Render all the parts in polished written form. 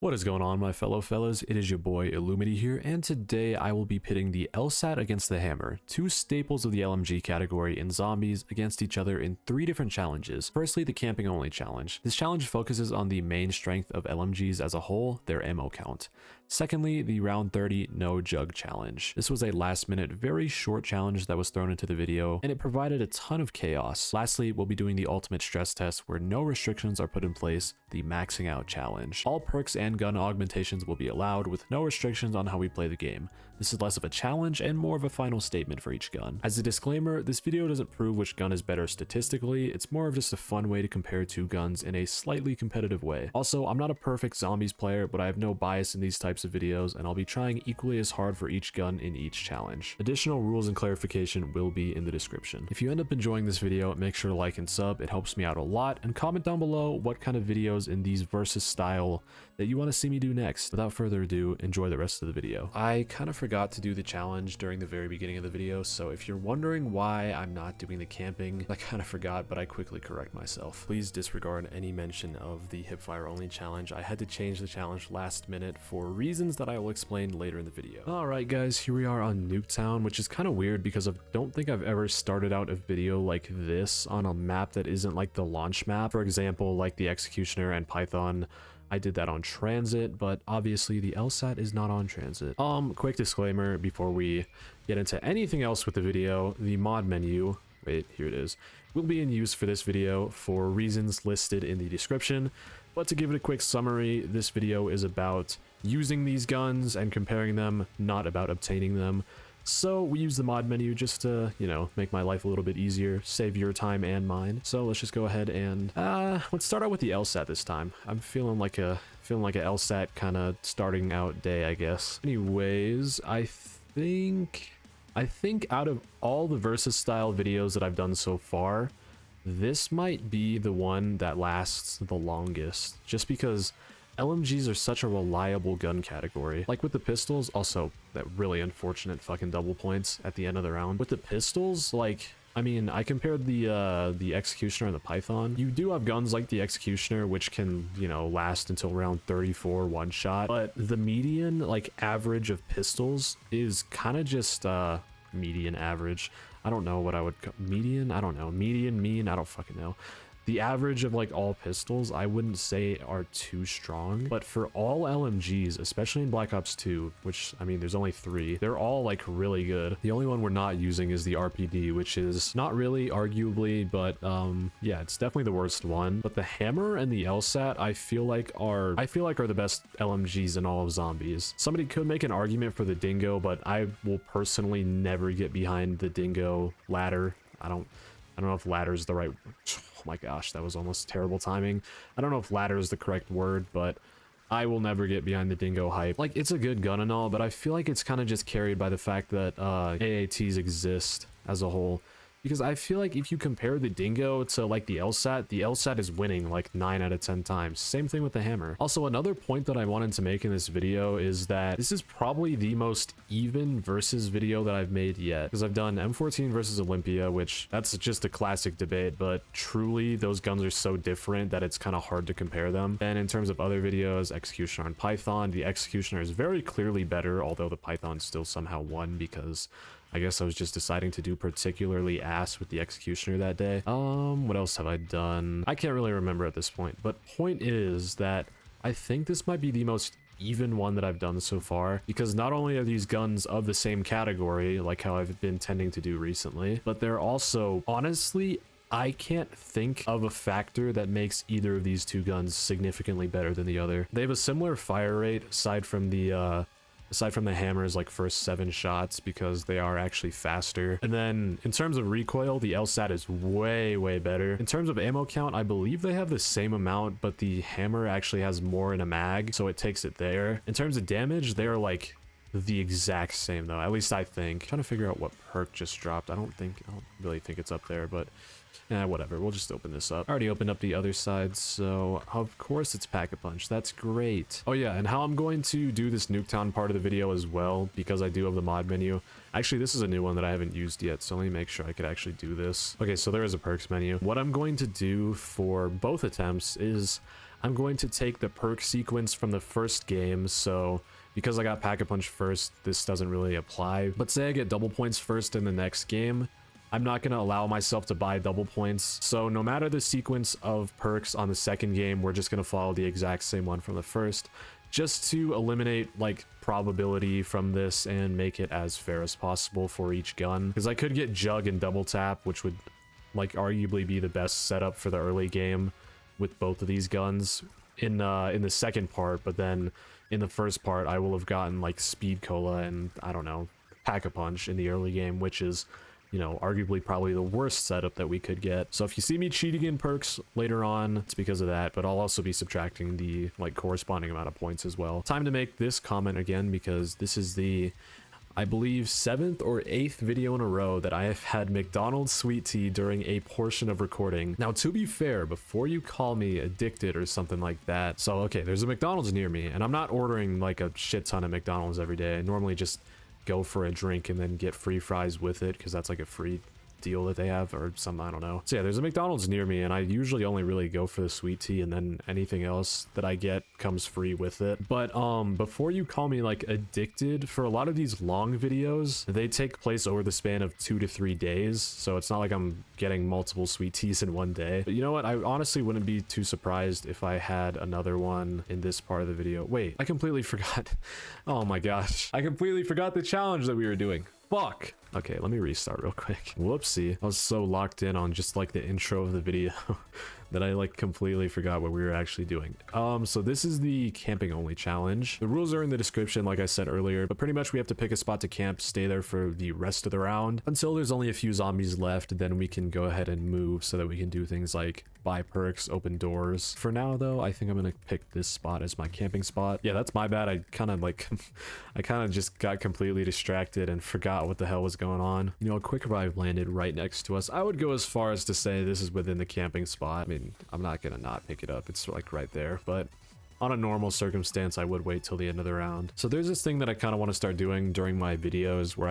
What is going on, my fellow fellas? It is your boy Illumity here, and today I will be pitting the Elsat against the HAMR, two staples of the LMG category in zombies, against each other in 3 different challenges. Firstly, the camping only challenge. This challenge focuses on the main strength of LMGs as a whole, their ammo count. Secondly, the round 30 no jug challenge. This was a last minute, very short challenge that was thrown into the video, and it provided a ton of chaos. Lastly, we'll be doing the ultimate stress test where no restrictions are put in place, the maxing out challenge. All perks and gun augmentations will be allowed with no restrictions on how we play the game. This is less of a challenge and more of a final statement for each gun. As a disclaimer, this video doesn't prove which gun is better statistically, it's more of just a fun way to compare two guns in a slightly competitive way. Also, I'm not a perfect zombies player, but I have no bias in these types of videos, and I'll be trying equally as hard for each gun in each challenge. Additional rules and clarification will be in the description. If you end up enjoying this video, make sure to like and sub, it helps me out a lot, and comment down below what kind of videos in these versus style that you want to see me do next. Without further ado, enjoy the rest of the video. I kind of forgot to do the challenge during the very beginning of the video, so if you're wondering why I'm not doing the camping, I kind of forgot, but I quickly correct myself. Please disregard any mention of the hipfire only challenge. I had to change the challenge last minute for reasons that I will explain later in the video. Alright guys, here we are on Nuketown, which is kind of weird because I don't think I've ever started out a video like this on a map that isn't like the launch map. For example, like the Executioner and Python, I did that on transit, but obviously the LSAT is not on transit. Quick disclaimer before we get into anything else with the video, the mod menu, wait, here it is, will be in use for this video for reasons listed in the description. But to give it a quick summary, this video is about using these guns and comparing them, not about obtaining them. So we use the mod menu just to, you know, make my life a little bit easier, save your time and mine. So let's just go ahead and let's start out with the LSAT this time. I'm feeling like a LSAT kind of starting out day, I guess. Anyways, I think out of all the versus style videos that I've done so far, this might be the one that lasts the longest, just because LMGs are such a reliable gun category. Like with the pistols, also that really unfortunate fucking double points at the end of the round. With the pistols, like, I mean, I compared the Executioner and the Python. You do have guns like the Executioner, which can, you know, last until round 34 one shot, but the median, like, average of pistols is kind of just, median average. I don't know what I would median, I don't know, median, mean, I don't fucking know. The average of like all pistols, I wouldn't say are too strong, but for all LMGs, especially in Black Ops 2, which, I mean, there's only 3, they're all like really good. The only one we're not using is the RPD, which is not really, arguably, but yeah, it's definitely the worst one. But the HAMR and the LSAT, I feel like are the best LMGs in all of zombies. Somebody could make an argument for the Dingo, but I will personally never get behind the Dingo ladder. I don't know if ladder is the right... Oh my gosh, that was almost terrible timing. I don't know if ladder is the correct word, but I will never get behind the Dingo hype. Like, it's a good gun and all, but I feel like it's kind of just carried by the fact that AATs exist as a whole. Because I feel like if you compare the Dingo to like the LSAT is winning like 9 out of 10 times. Same thing with the HAMR. Also, another point that I wanted to make in this video is that this is probably the most even versus video that I've made yet. Because I've done M14 versus Olympia, which that's just a classic debate, but truly those guns are so different that it's kind of hard to compare them. And in terms of other videos, Executioner and Python, the Executioner is very clearly better, although the Python still somehow won because I guess I was just deciding to do particularly ass with the Executioner that day. What else have I done? I can't really remember at this point, but point is that I think this might be the most even one that I've done so far, because not only are these guns of the same category, like how I've been tending to do recently, but they're also, honestly, I can't think of a factor that makes either of these two guns significantly better than the other. They have a similar fire rate aside from the HAMR's like first 7 shots, because they are actually faster. And then in terms of recoil, the LSAT is way better. In terms of ammo count, I believe they have the same amount, but the HAMR actually has more in a mag, so it takes it there. In terms of damage, they are like the exact same though, at least I think. I'm trying to figure out what perk just dropped. I don't really think it's up there, but whatever, we'll just open this up. I already opened up the other side, so of course it's Pack-a-Punch. That's great. Oh yeah, and how I'm going to do this Nuketown part of the video as well, because I do have the mod menu. Actually, this is a new one that I haven't used yet, so let me make sure I could actually do this. Okay, so there is a perks menu. What I'm going to do for both attempts is I'm going to take the perk sequence from the first game, so because I got Pack-a-Punch first, this doesn't really apply. But say I get double points first in the next game, I'm not going to allow myself to buy double points. So no matter the sequence of perks on the second game, we're just going to follow the exact same one from the first, just to eliminate like probability from this and make it as fair as possible for each gun. Because I could get Jug and double tap, which would like arguably be the best setup for the early game with both of these guns in the second part, but then in the first part I will have gotten like Speed Cola and I don't know, Pack-a-Punch in the early game, which is, you know, arguably probably the worst setup that we could get. So if you see me cheating in perks later on, it's because of that, but I'll also be subtracting the like corresponding amount of points as well. Time to make this comment again, because this is the, I believe, 7th or 8th video in a row that I have had McDonald's sweet tea during a portion of recording. Now, to be fair, before you call me addicted or something like that, so okay, there's a McDonald's near me, and I'm not ordering like a shit ton of McDonald's every day. I normally just go for a drink and then get free fries with it, because that's like a free deal that they have or something, I don't know. So yeah, there's a McDonald's near me, and I usually only really go for the sweet tea, and then anything else that I get comes free with it. But before you call me like addicted, for a lot of these long videos, they take place over the span of 2 to 3 days, so it's not like I'm getting multiple sweet teas in one day. But you know what, I honestly wouldn't be too surprised if I had another one in this part of the video. Wait, I completely forgot. Oh my gosh, I completely forgot the challenge that we were doing. Fuck. Okay, let me restart real quick. Whoopsie. I was so locked in on just like the intro of the video that I like completely forgot what we were actually doing. So this is the camping only challenge. The rules are in the description, like I said earlier, but pretty much we have to pick a spot to camp, stay there for the rest of the round until there's only a few zombies left. Then we can go ahead and move so that we can do things like buy perks, open doors. For now though, I think I'm gonna pick this spot as my camping spot. Yeah, that's my bad. I kind of like, I kind of just got completely distracted and forgot what the hell was going on. You know, a quick revive landed right next to us. I would go as far as to say this is within the camping spot. I mean, I'm not gonna not pick it up. It's like right there, but on a normal circumstance, I would wait till the end of the round. So there's this thing that I kind of want to start doing during my videos where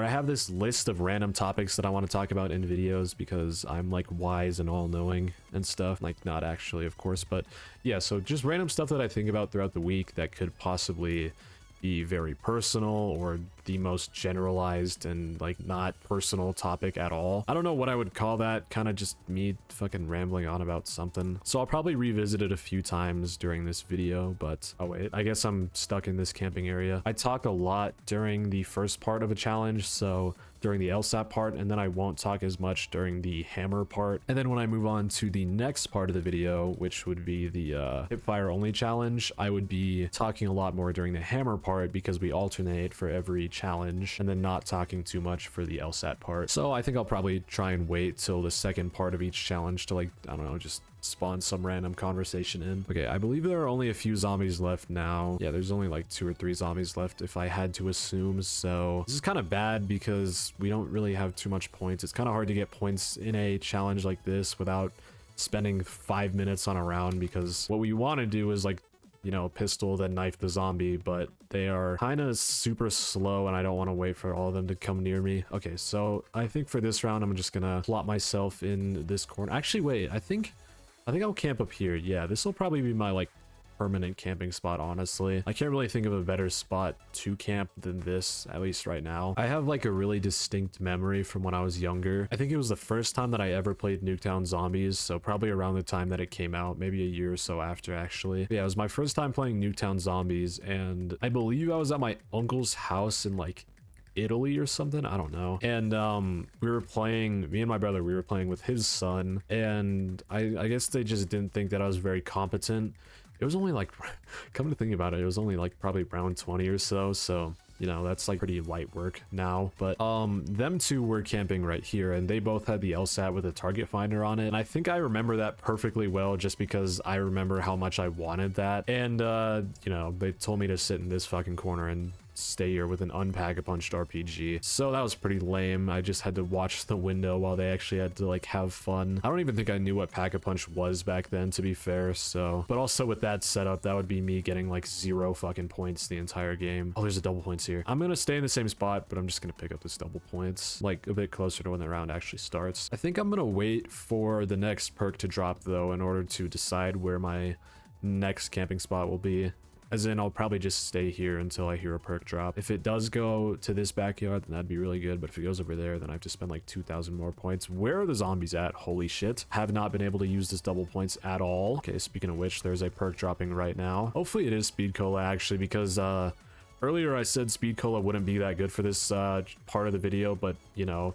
I have this list of random topics that I want to talk about in videos, because I'm like wise and all-knowing and stuff. Like, not actually, of course, but yeah, so just random stuff that I think about throughout the week that could possibly be very personal or the most generalized and like not personal topic at all. I don't know what I would call that, kind of just me fucking rambling on about something. So I'll probably revisit it a few times during this video, but oh wait, I guess I'm stuck in this camping area. I talk a lot during the first part of a challenge, so during the LSAT part, and then I won't talk as much during the HAMR part. And then when I move on to the next part of the video, which would be the hipfire only challenge, I would be talking a lot more during the HAMR part, because we alternate for every challenge, and then not talking too much for the LSAT part. So I think I'll probably try and wait till the second part of each challenge to, like, I don't know, just spawn some random conversation in. Okay, I believe there are only a few zombies left now. Yeah, there's only like 2 or 3 zombies left if I had to assume. So this is kind of bad because we don't really have too much points. It's kind of hard to get points in a challenge like this without spending 5 minutes on a round, because what we want to do is like, you know, pistol then knife the zombie, but they are kind of super slow and I don't want to wait for all of them to come near me. Okay, so I think for this round I'm just gonna plot myself in this corner. Actually, wait, I think I'll camp up here. Yeah, this will probably be my like permanent camping spot, honestly. I can't really think of a better spot to camp than this, at least right now. I have like a really distinct memory from when I was younger. I think it was the first time that I ever played Nuketown Zombies, so probably around the time that it came out, maybe a year or so after, actually. But yeah, it was my first time playing Nuketown Zombies, and I believe I was at my uncle's house in like Italy or something, I don't know, and we were playing, me and my brother, we were playing with his son, and I guess they just didn't think that I was very competent. It was only like, come to think about it, it was only like probably round 20 or so you know, that's like pretty light work now. But them two were camping right here, and they both had the LSAT with a target finder on it, and I think I remember that perfectly well just because I remember how much I wanted that. And you know, they told me to sit in this fucking corner and stay here with an unpack-a-punched RPG. So that was pretty lame. I just had to watch the window while they actually had to like have fun. I don't even think I knew what pack-a-punch was back then, to be fair. So, but also with that setup, that would be me getting like 0 fucking points the entire game. Oh, there's a double points here. I'm gonna stay in the same spot, but I'm just gonna pick up this double points like a bit closer to when the round actually starts. I think I'm gonna wait for the next perk to drop though in order to decide where my next camping spot will be. As in, I'll probably just stay here until I hear a perk drop. If it does go to this backyard, then that'd be really good. But if it goes over there, then I have to spend like 2,000 more points. Where are the zombies at? Holy shit. Have not been able to use this double points at all. Okay, speaking of which, there's a perk dropping right now. Hopefully it is speed cola, actually, because earlier I said speed cola wouldn't be that good for this part of the video, but, you know,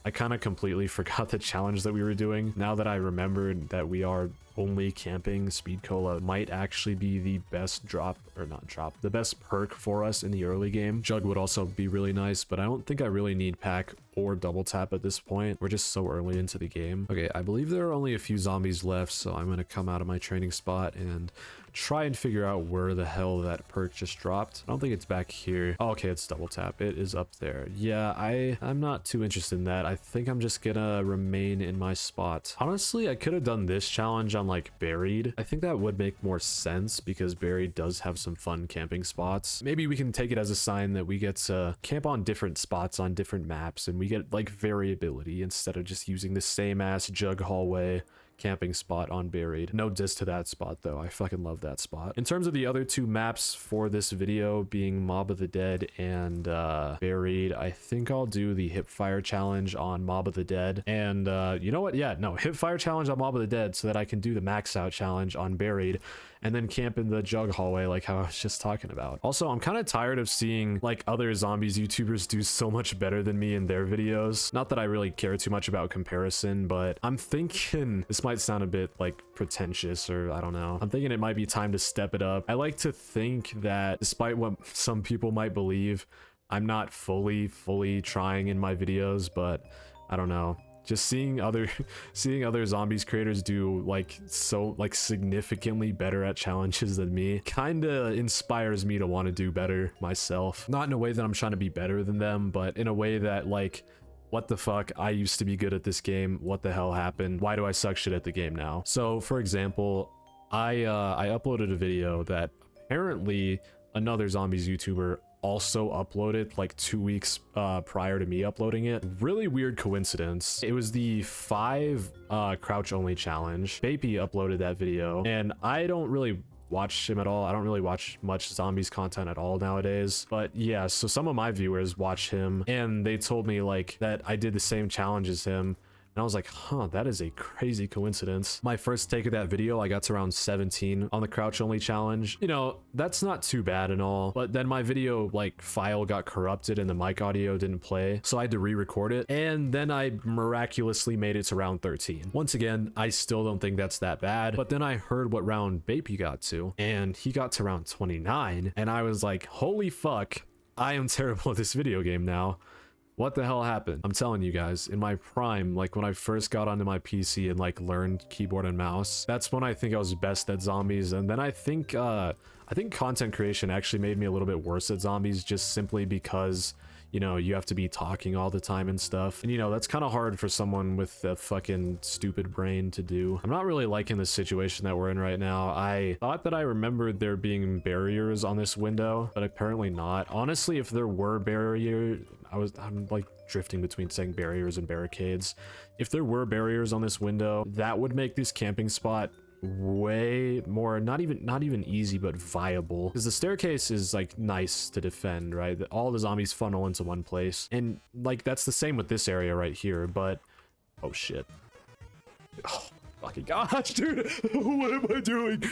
I kind of completely forgot the challenge that we were doing. Now that I remembered that we are only camping, speed cola might actually be the best drop, or not drop, the best perk for us in the early game. Jug would also be really nice, but I don't think I really need pack or double tap at this point. We're just so early into the game. Okay, I believe there are only a few zombies left, so I'm gonna come out of my training spot and try and figure out where the hell that perk just dropped. I don't think it's back here. Oh, okay, it's double tap. It is up there. Yeah, I'm not too interested in that. I think I'm just gonna remain in my spot. Honestly, I could have done this challenge on like buried. I think that would make more sense because buried does have some fun camping spots. Maybe we can take it as a sign that we get to camp on different spots on different maps and we get like variability instead of just using the same ass jug hallway camping spot on buried. No diss to that spot though. I fucking love that spot. In terms of the other two maps for this video being Mob of the Dead and buried, I think I'll do the hipfire challenge on Mob of the Dead. And you know what? Yeah, no, hipfire challenge on Mob of the Dead so that I can do the max out challenge on buried and then camp in the jug hallway like how I was just talking about. Also, I'm kind of tired of seeing like other zombies YouTubers do so much better than me in their videos. Not that I really care too much about comparison, but I'm thinking this might sound a bit like pretentious, or I don't know. I'm thinking it might be time to step it up. I like to think that despite what some people might believe, I'm not fully trying in my videos, but I don't know. Just seeing other zombies creators do like significantly better at challenges than me kind of inspires me to want to do better myself. Not in a way that I'm trying to be better than them, but in a way that like, what the fuck, I used to be good at this game. What the hell happened? Why do I suck shit at the game now? So for example, I uploaded a video that apparently another zombies YouTuber also uploaded like 2 weeks prior to me uploading it. Really weird coincidence. It was the 5 crouch only challenge. Baby uploaded that video and I don't really watch him at all. I don't really watch much zombies content at all nowadays, but yeah, so some of my viewers watch him and they told me like that I did the same challenge as him. And I was like, huh, that is a crazy coincidence. My first take of that video, I got to around 17 on the crouch only challenge. You know, that's not too bad and all, but then my video like file got corrupted and the mic audio didn't play. So I had to re-record it. And then I miraculously made it to round 13. Once again, I still don't think that's that bad, but then I heard what round Bape got to and he got to round 29. And I was like, holy fuck, I am terrible at this video game now. What the hell happened? I'm telling you guys, in my prime, like when I first got onto my PC and like learned keyboard and mouse, that's when I think I was best at zombies. And then I think content creation actually made me a little bit worse at zombies just simply because, you know, you have to be talking all the time and stuff. And you know, that's kind of hard for someone with a fucking stupid brain to do. I'm not really liking the situation that we're in right now. I thought that I remembered there being barriers on this window, but apparently not. Honestly, if there were barriers, I'm like drifting between saying barriers and barricades. If there were barriers on this window, that would make this camping spot way more not even easy but viable, because the staircase is like nice to defend, right? All the zombies funnel into one place, and like that's the same with this area right here. But oh shit, oh fucking gosh, dude, what am I doing?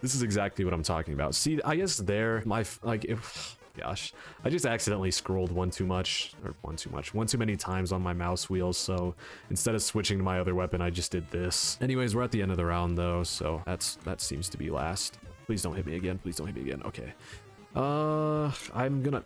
This is exactly what I'm talking about. See, I guess there my like if gosh, I just accidentally scrolled one too many times on my mouse wheels, so instead of switching to my other weapon, I just did this. Anyways, we're at the end of the round though, so that seems to be last. Please don't hit me again. Please don't hit me again. Okay. I'm gonna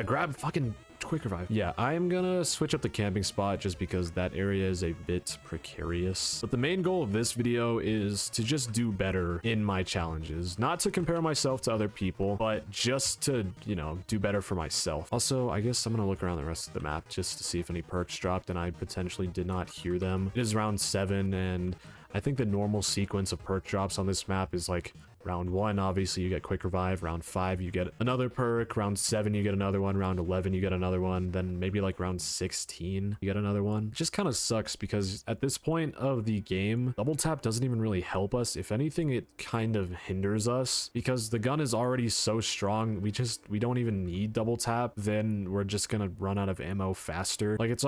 grab fucking quick revive. Yeah, I'm gonna switch up the camping spot just because that area is a bit precarious. But the main goal of this video is to just do better in my challenges. Not to compare myself to other people, but just to, you know, do better for myself. Also, I guess I'm gonna look around the rest of the map just to see if any perks dropped, and I potentially did not hear them. It is round 7, and I think the normal sequence of perk drops on this map is like Round 1, obviously, you get quick revive. Round 5, you get another perk. Round 7, you get another one. Round 11, you get another one. Then maybe like round 16, you get another one. It just kind of sucks because at this point of the game, double tap doesn't even really help us. If anything, it kind of hinders us because the gun is already so strong. We don't even need double tap. Then we're just gonna run out of ammo faster. Like it's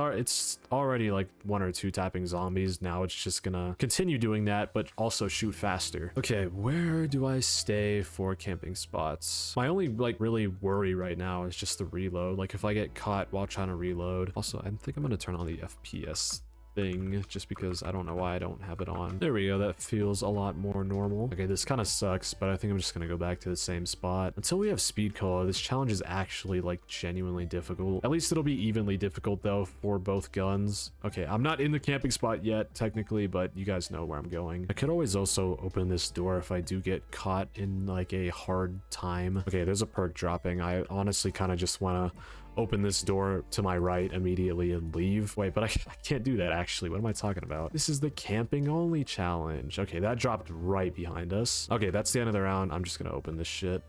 already like 1 or 2 tapping zombies. Now it's just gonna continue doing that, but also shoot faster. Okay, where do I stay for camping spots? My only like really worry right now is just the reload. Like if I get caught while trying to reload. Also, I think I'm gonna turn on the FPS thing just because I don't know why I don't have it on. There we go. That feels a lot more normal. Okay, this kind of sucks, but I think I'm just gonna go back to the same spot until we have speed cola. This challenge is actually like genuinely difficult. At least it'll be evenly difficult though for both guns. Okay, I'm not in the camping spot yet technically, but you guys know where I'm going. I could always also open this door if I do get caught in like a hard time. Okay, there's a perk dropping. I honestly kind of just want to open this door to my right immediately and leave. Wait, but I can't do that actually. What am I talking about? This is the camping only challenge. Okay, that dropped right behind us. Okay, that's the end of the round. I'm just gonna open this shit.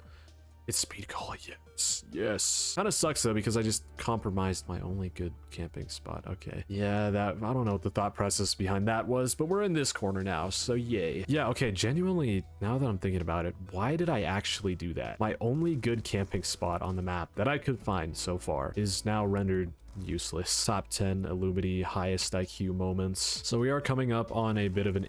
It's speed cola, yes, yes. Kind of sucks though because I just compromised my only good camping spot. Okay, yeah, I don't know what the thought process behind that was, but we're in this corner now, so yay. Yeah, okay, genuinely, now that I'm thinking about it, why did I actually do that? My only good camping spot on the map that I could find so far is now rendered useless. Top 10 illumity highest IQ moments. So we are coming up on a bit of an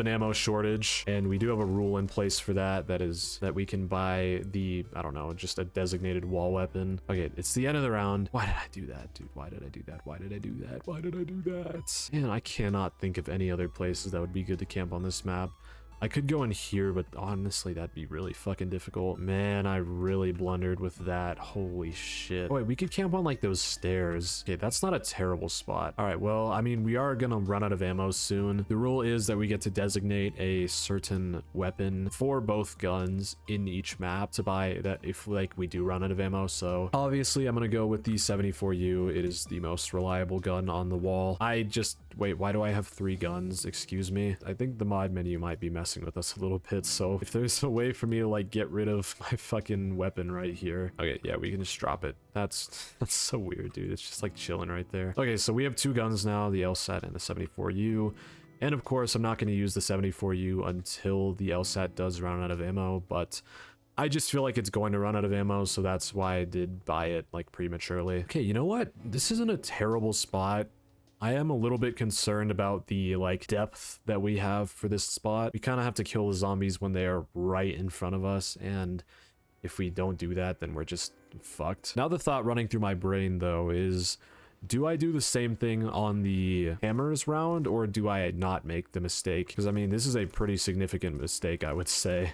ammo shortage, and we do have a rule in place for that. That is that we can buy the, I don't know, just a designated wall weapon. Okay, it's the end of the round. Why did I do that, dude? Why did I do that? Why did I do that? Why did I do that? Man, I cannot think of any other places that would be good to camp on this map. I could go in here, but honestly, that'd be really fucking difficult. Man, I really blundered with that. Holy shit. Oh, wait, we could camp on like those stairs. Okay, that's not a terrible spot. All right, well, I mean, we are gonna run out of ammo soon. The rule is that we get to designate a certain weapon for both guns in each map to buy that if like we do run out of ammo. So obviously I'm gonna go with the 74U. It is the most reliable gun on the wall. Wait, why do I have 3 guns? Excuse me. I think the mod menu might be messing with us a little bit, so if there's a way for me to like get rid of my fucking weapon right here. Okay, yeah, we can just drop it. That's so weird, dude. It's just like chilling right there. Okay, so we have 2 guns now, the Elsat and the 74U. And of course, I'm not going to use the 74U until the Elsat does run out of ammo, but I just feel like it's going to run out of ammo, so that's why I did buy it like prematurely. Okay, you know what? This isn't a terrible spot. I am a little bit concerned about the like depth that we have for this spot. We kind of have to kill the zombies when they are right in front of us, and if we don't do that, then we're just fucked. Now the thought running through my brain though is, do I do the same thing on the hammers round, or do I not make the mistake? Because I mean, this is a pretty significant mistake, I would say.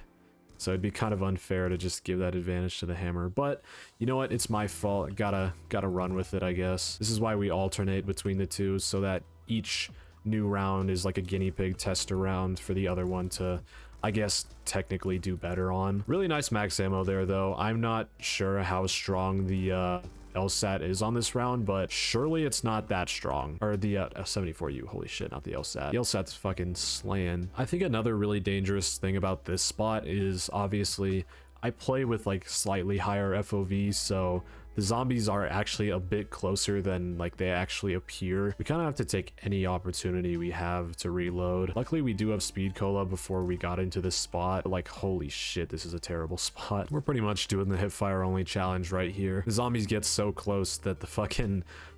So it'd be kind of unfair to just give that advantage to the hammer, but you know what? It's my fault. Gotta run with it, I guess. This is why we alternate between the two, so that each new round is like a guinea pig tester round for the other one to, I guess, technically do better on. Really nice max ammo there, though. I'm not sure how strong the Elsat is on this round, but surely it's not that strong. Or the 74U, holy shit, not the Elsat. The Elsat's fucking slaying. I think another really dangerous thing about this spot is obviously I play with like slightly higher FOV, so the zombies are actually a bit closer than like they actually appear. We kind of have to take any opportunity we have to reload. Luckily we do have speed cola before we got into this spot. Like, holy shit, this is a terrible spot. We're pretty much doing the hipfire only challenge right here. The zombies get so close that the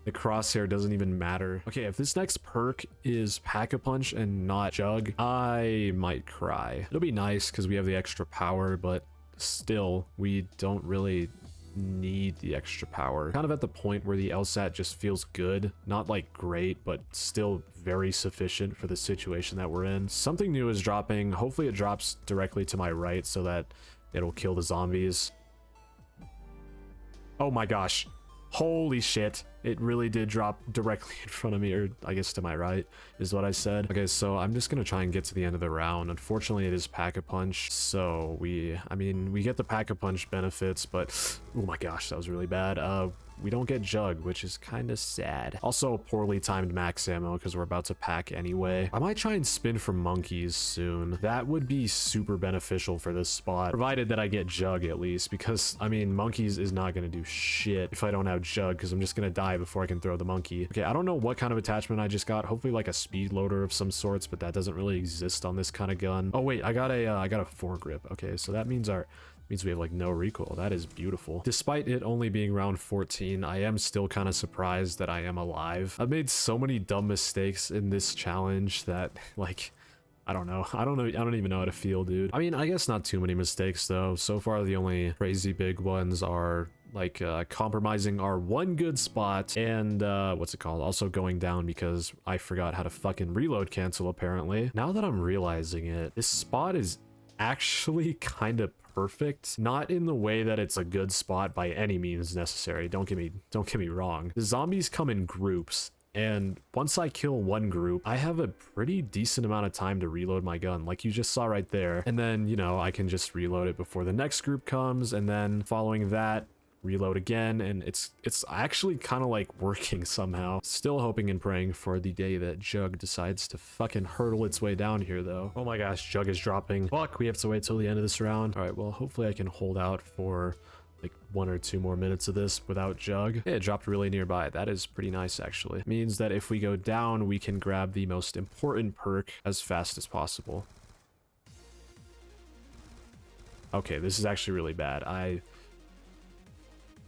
crosshair doesn't even matter. Okay, if this next perk is Pack-a-Punch and not Jug, I might cry. It'll be nice because we have the extra power, but still, we don't really need the extra power. Kind of at the point where the Elsat just feels good, not like great, but still very sufficient for the situation that we're in. Something new is dropping. Hopefully it drops directly to my right so that it'll kill the zombies. Oh my gosh. Holy shit. It really did drop directly in front of me, or I guess to my right is what I said. Okay, so I'm just gonna try and get to the end of the round. Unfortunately, it is Pack-a-Punch, so I mean, we get the Pack-a-Punch benefits, but oh my gosh, that was really bad. we don't get Jug, which is kind of sad. Also, poorly timed max ammo because we're about to pack anyway. I might try and spin for monkeys soon. That would be super beneficial for this spot, provided that I get Jug at least, because, I mean, monkeys is not going to do shit if I don't have Jug, because I'm just going to die before I can throw the monkey. Okay, I don't know what kind of attachment I just got. Hopefully like a speed loader of some sorts, but that doesn't really exist on this kind of gun. Oh wait, I got a foregrip. Okay, so that means we have like no recoil. That is beautiful. Despite it only being round 14, I am still kind of surprised that I am alive. I've made so many dumb mistakes in this challenge that, like, I don't know. I don't even know how to feel, dude. I mean, I guess not too many mistakes though. So far, the only crazy big ones are like compromising our one good spot and what's it called, also going down because I forgot how to fucking reload cancel apparently. Now that I'm realizing it, this spot is actually kind of perfect, not in the way that it's a good spot by any means necessary. Don't get me wrong. The zombies come in groups, and once I kill one group, I have a pretty decent amount of time to reload my gun, like you just saw right there. And then, you know, I can just reload it before the next group comes, and then following that, reload again, and it's actually kind of like working somehow. Still hoping and praying for the day that Jug decides to fucking hurtle its way down here though. Oh my gosh, Jug is dropping. Fuck, we have to wait till the end of this round. All right, well, hopefully I can hold out for like 1 or 2 more minutes of this without Jug. Yeah, it dropped really nearby. That is pretty nice actually. It means that if we go down, we can grab the most important perk as fast as possible. Okay, this is actually really bad.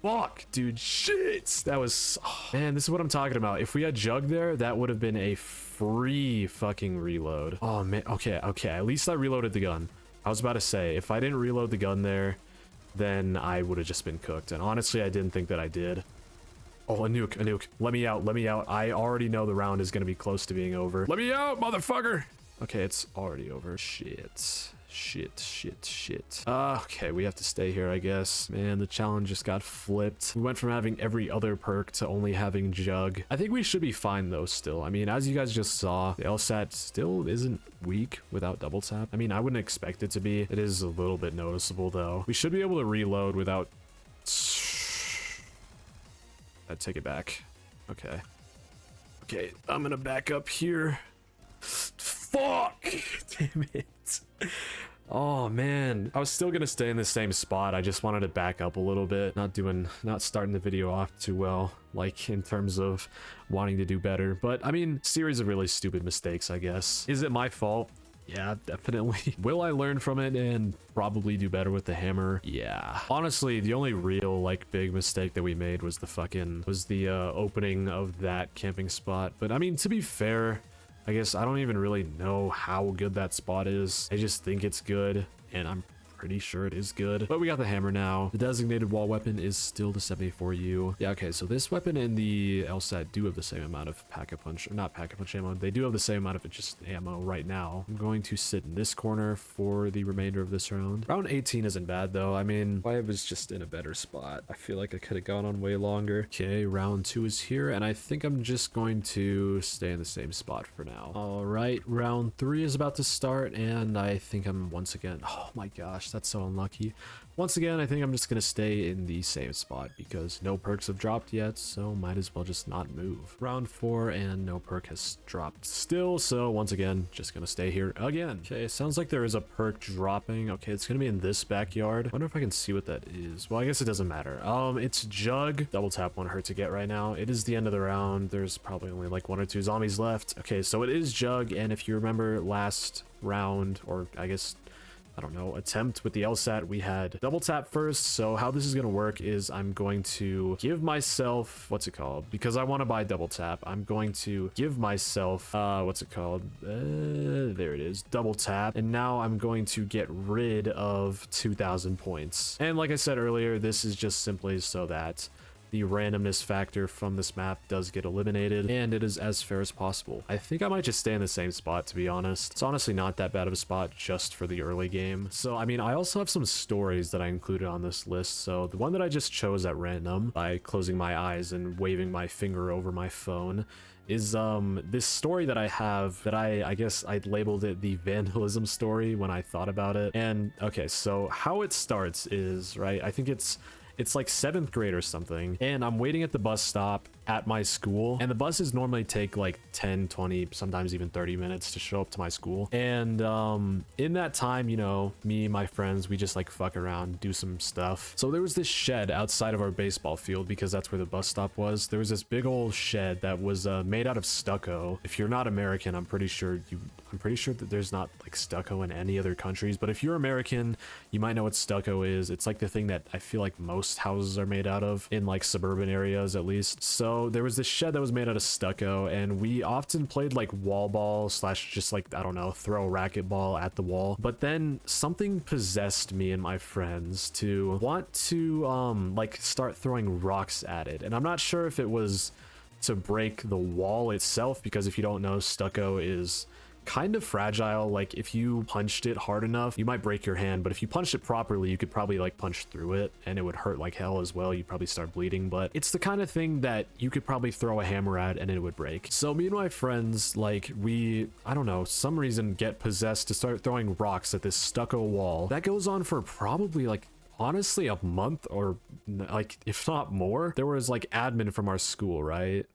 Fuck, dude, shit. That was, oh, man, this is what I'm talking about. If we had Jug there, that would have been a free fucking reload. Oh, man, okay, at least I reloaded the gun. I was about to say, if I didn't reload the gun there, then I would have just been cooked. And honestly, I didn't think that I did. Oh, a nuke. Let me out. I already know the round is going to be close to being over. Let me out, motherfucker. Okay, it's already over. Shit. Okay, we have to stay here, I guess. Man, the challenge just got flipped. We went from having every other perk to only having Jug. I think we should be fine though still. I mean, as you guys just saw, the LSAT still isn't weak without double tap. I mean, I wouldn't expect it to be. It is a little bit noticeable though. We should be able to reload without... I'd take it back. Okay, I'm gonna back up here. Fuck! Damn it. Oh man, I was still gonna stay in the same spot. I just wanted to back up a little bit. Not starting the video off too well, like in terms of wanting to do better. But I mean, series of really stupid mistakes, I guess. Is it my fault? Yeah, definitely. Will I learn from it and probably do better with the hammer? Yeah. Honestly, the only real like big mistake that we made was the opening of that camping spot. But I mean, to be fair, I guess I don't even really know how good that spot is. I just think it's good, and I'm pretty sure it is good. But we got the hammer now. The designated wall weapon is still the 74U. Yeah, okay, so this weapon and the LSAT do have the same amount of pack-a-punch, or not pack-a-punch ammo. They do have the same amount of just ammo right now. I'm going to sit in this corner for the remainder of this round. Round 18 isn't bad though. I mean, I was just in a better spot. I feel like I could have gone on way longer. Okay, round 2 is here, and I think I'm just going to stay in the same spot for now. All right, round 3 is about to start, and I think I'm once again, oh my gosh, that's so unlucky. Once again, I think I'm just gonna stay in the same spot because no perks have dropped yet, so might as well just not move. Round 4 and no perk has dropped still, so once again, just gonna stay here again. Okay, sounds like there is a perk dropping. Okay, it's gonna be in this backyard. Wonder if I can see what that is. Well, I guess it doesn't matter. It's Jug. Double tap won't hurt to get right now. It is the end of the round. There's probably only like 1 or 2 zombies left. Okay, so it is Jug, and if you remember last round, or I guess, I don't know, attempt with the LSAT, we had double tap first. So how this is going to work is I'm going to give myself, what's it called? Because I want to buy double tap, I'm going to give myself, what's it called? There it is, double tap. And now I'm going to get rid of 2,000 points. And like I said earlier, this is just simply so that the randomness factor from this map does get eliminated, and it is as fair as possible. I think I might just stay in the same spot, to be honest. It's honestly not that bad of a spot just for the early game. So, I mean, I also have some stories that I included on this list. So the one that I just chose at random by closing my eyes and waving my finger over my phone is this story that I have that I guess I labeled it the Vandalism story when I thought about it. And okay, so how it starts is, right, I think it's It's like 7th grade or something, and I'm waiting at the bus stop at my school, and the buses normally take like 10, 20, sometimes even 30 minutes to show up to my school. And in that time, you know, me and my friends, we just like fuck around, do some stuff. So there was this shed outside of our baseball field, because that's where the bus stop was. There was this big old shed that was made out of stucco. If you're not American, I'm pretty sure that there's not like stucco in any other countries, but if you're American, you might know what stucco is. It's like the thing that I feel like most houses are made out of in like suburban areas, at least. So there was this shed that was made out of stucco, and we often played like wall ball slash just like, I don't know, throw a racquetball at the wall. But then something possessed me and my friends to want to like start throwing rocks at it. And I'm not sure if it was to break the wall itself, because if you don't know, stucco is kind of fragile. Like if you punched it hard enough, you might break your hand, but if you punched it properly, you could probably like punch through it and it would hurt like hell as well. You'd probably start bleeding, but it's the kind of thing that you could probably throw a hammer at and it would break. So me and my friends, like I don't know, some reason get possessed to start throwing rocks at this stucco wall. That goes on for probably like, honestly, a month, or like if not more. There was like admin from our school, right,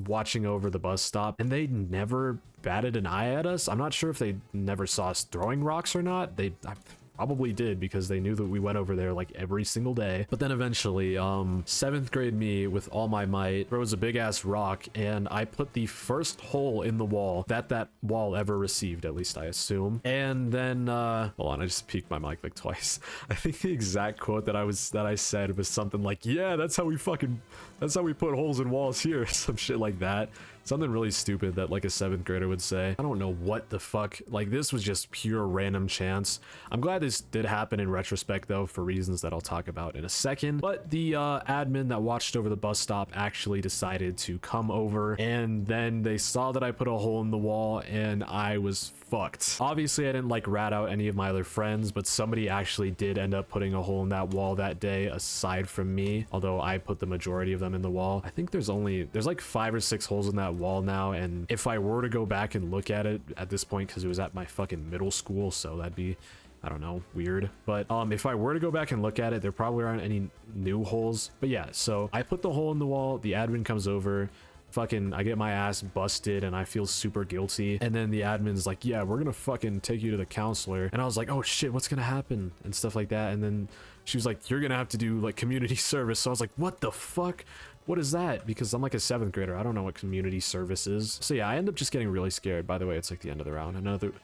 watching over the bus stop, and they never batted an eye at us. I'm not sure if they never saw us throwing rocks or not. I probably did, because they knew that we went over there like every single day. But then eventually 7th grade me, with all my might, throws a big ass rock, and I put the first hole in the wall that wall ever received, at least I assume. And then hold on, I just peeked my mic like twice. I think the exact quote that I said was something like, yeah, that's how we put holes in walls here. Some shit like that. Something really stupid that like a 7th grader would say. I don't know what the fuck. Like, this was just pure random chance. I'm glad this did happen in retrospect, though, for reasons that I'll talk about in a second. But the admin that watched over the bus stop actually decided to come over, and then they saw that I put a hole in the wall, and I was fucked. Obviously, I didn't like rat out any of my other friends, but somebody actually did end up putting a hole in that wall that day, aside from me, although I put the majority of them in the wall. I think there's like 5 or 6 holes in that wall now, and if I were to go back and look at it at this point, because it was at my fucking middle school, so that'd be, I don't know, weird. But if I were to go back and look at it, there probably aren't any new holes. But yeah, so I put the hole in the wall, the admin comes over, fucking, I get my ass busted, and I feel super guilty. And then the admin's like, yeah, we're gonna fucking take you to the counselor. And I was like, oh shit, what's gonna happen? And stuff like that. And then she was like, you're gonna have to do like community service. So I was like, what the fuck? What is that? Because I'm like a 7th grader. I don't know what community service is. So yeah, I end up just getting really scared. By the way, it's like the end of the round.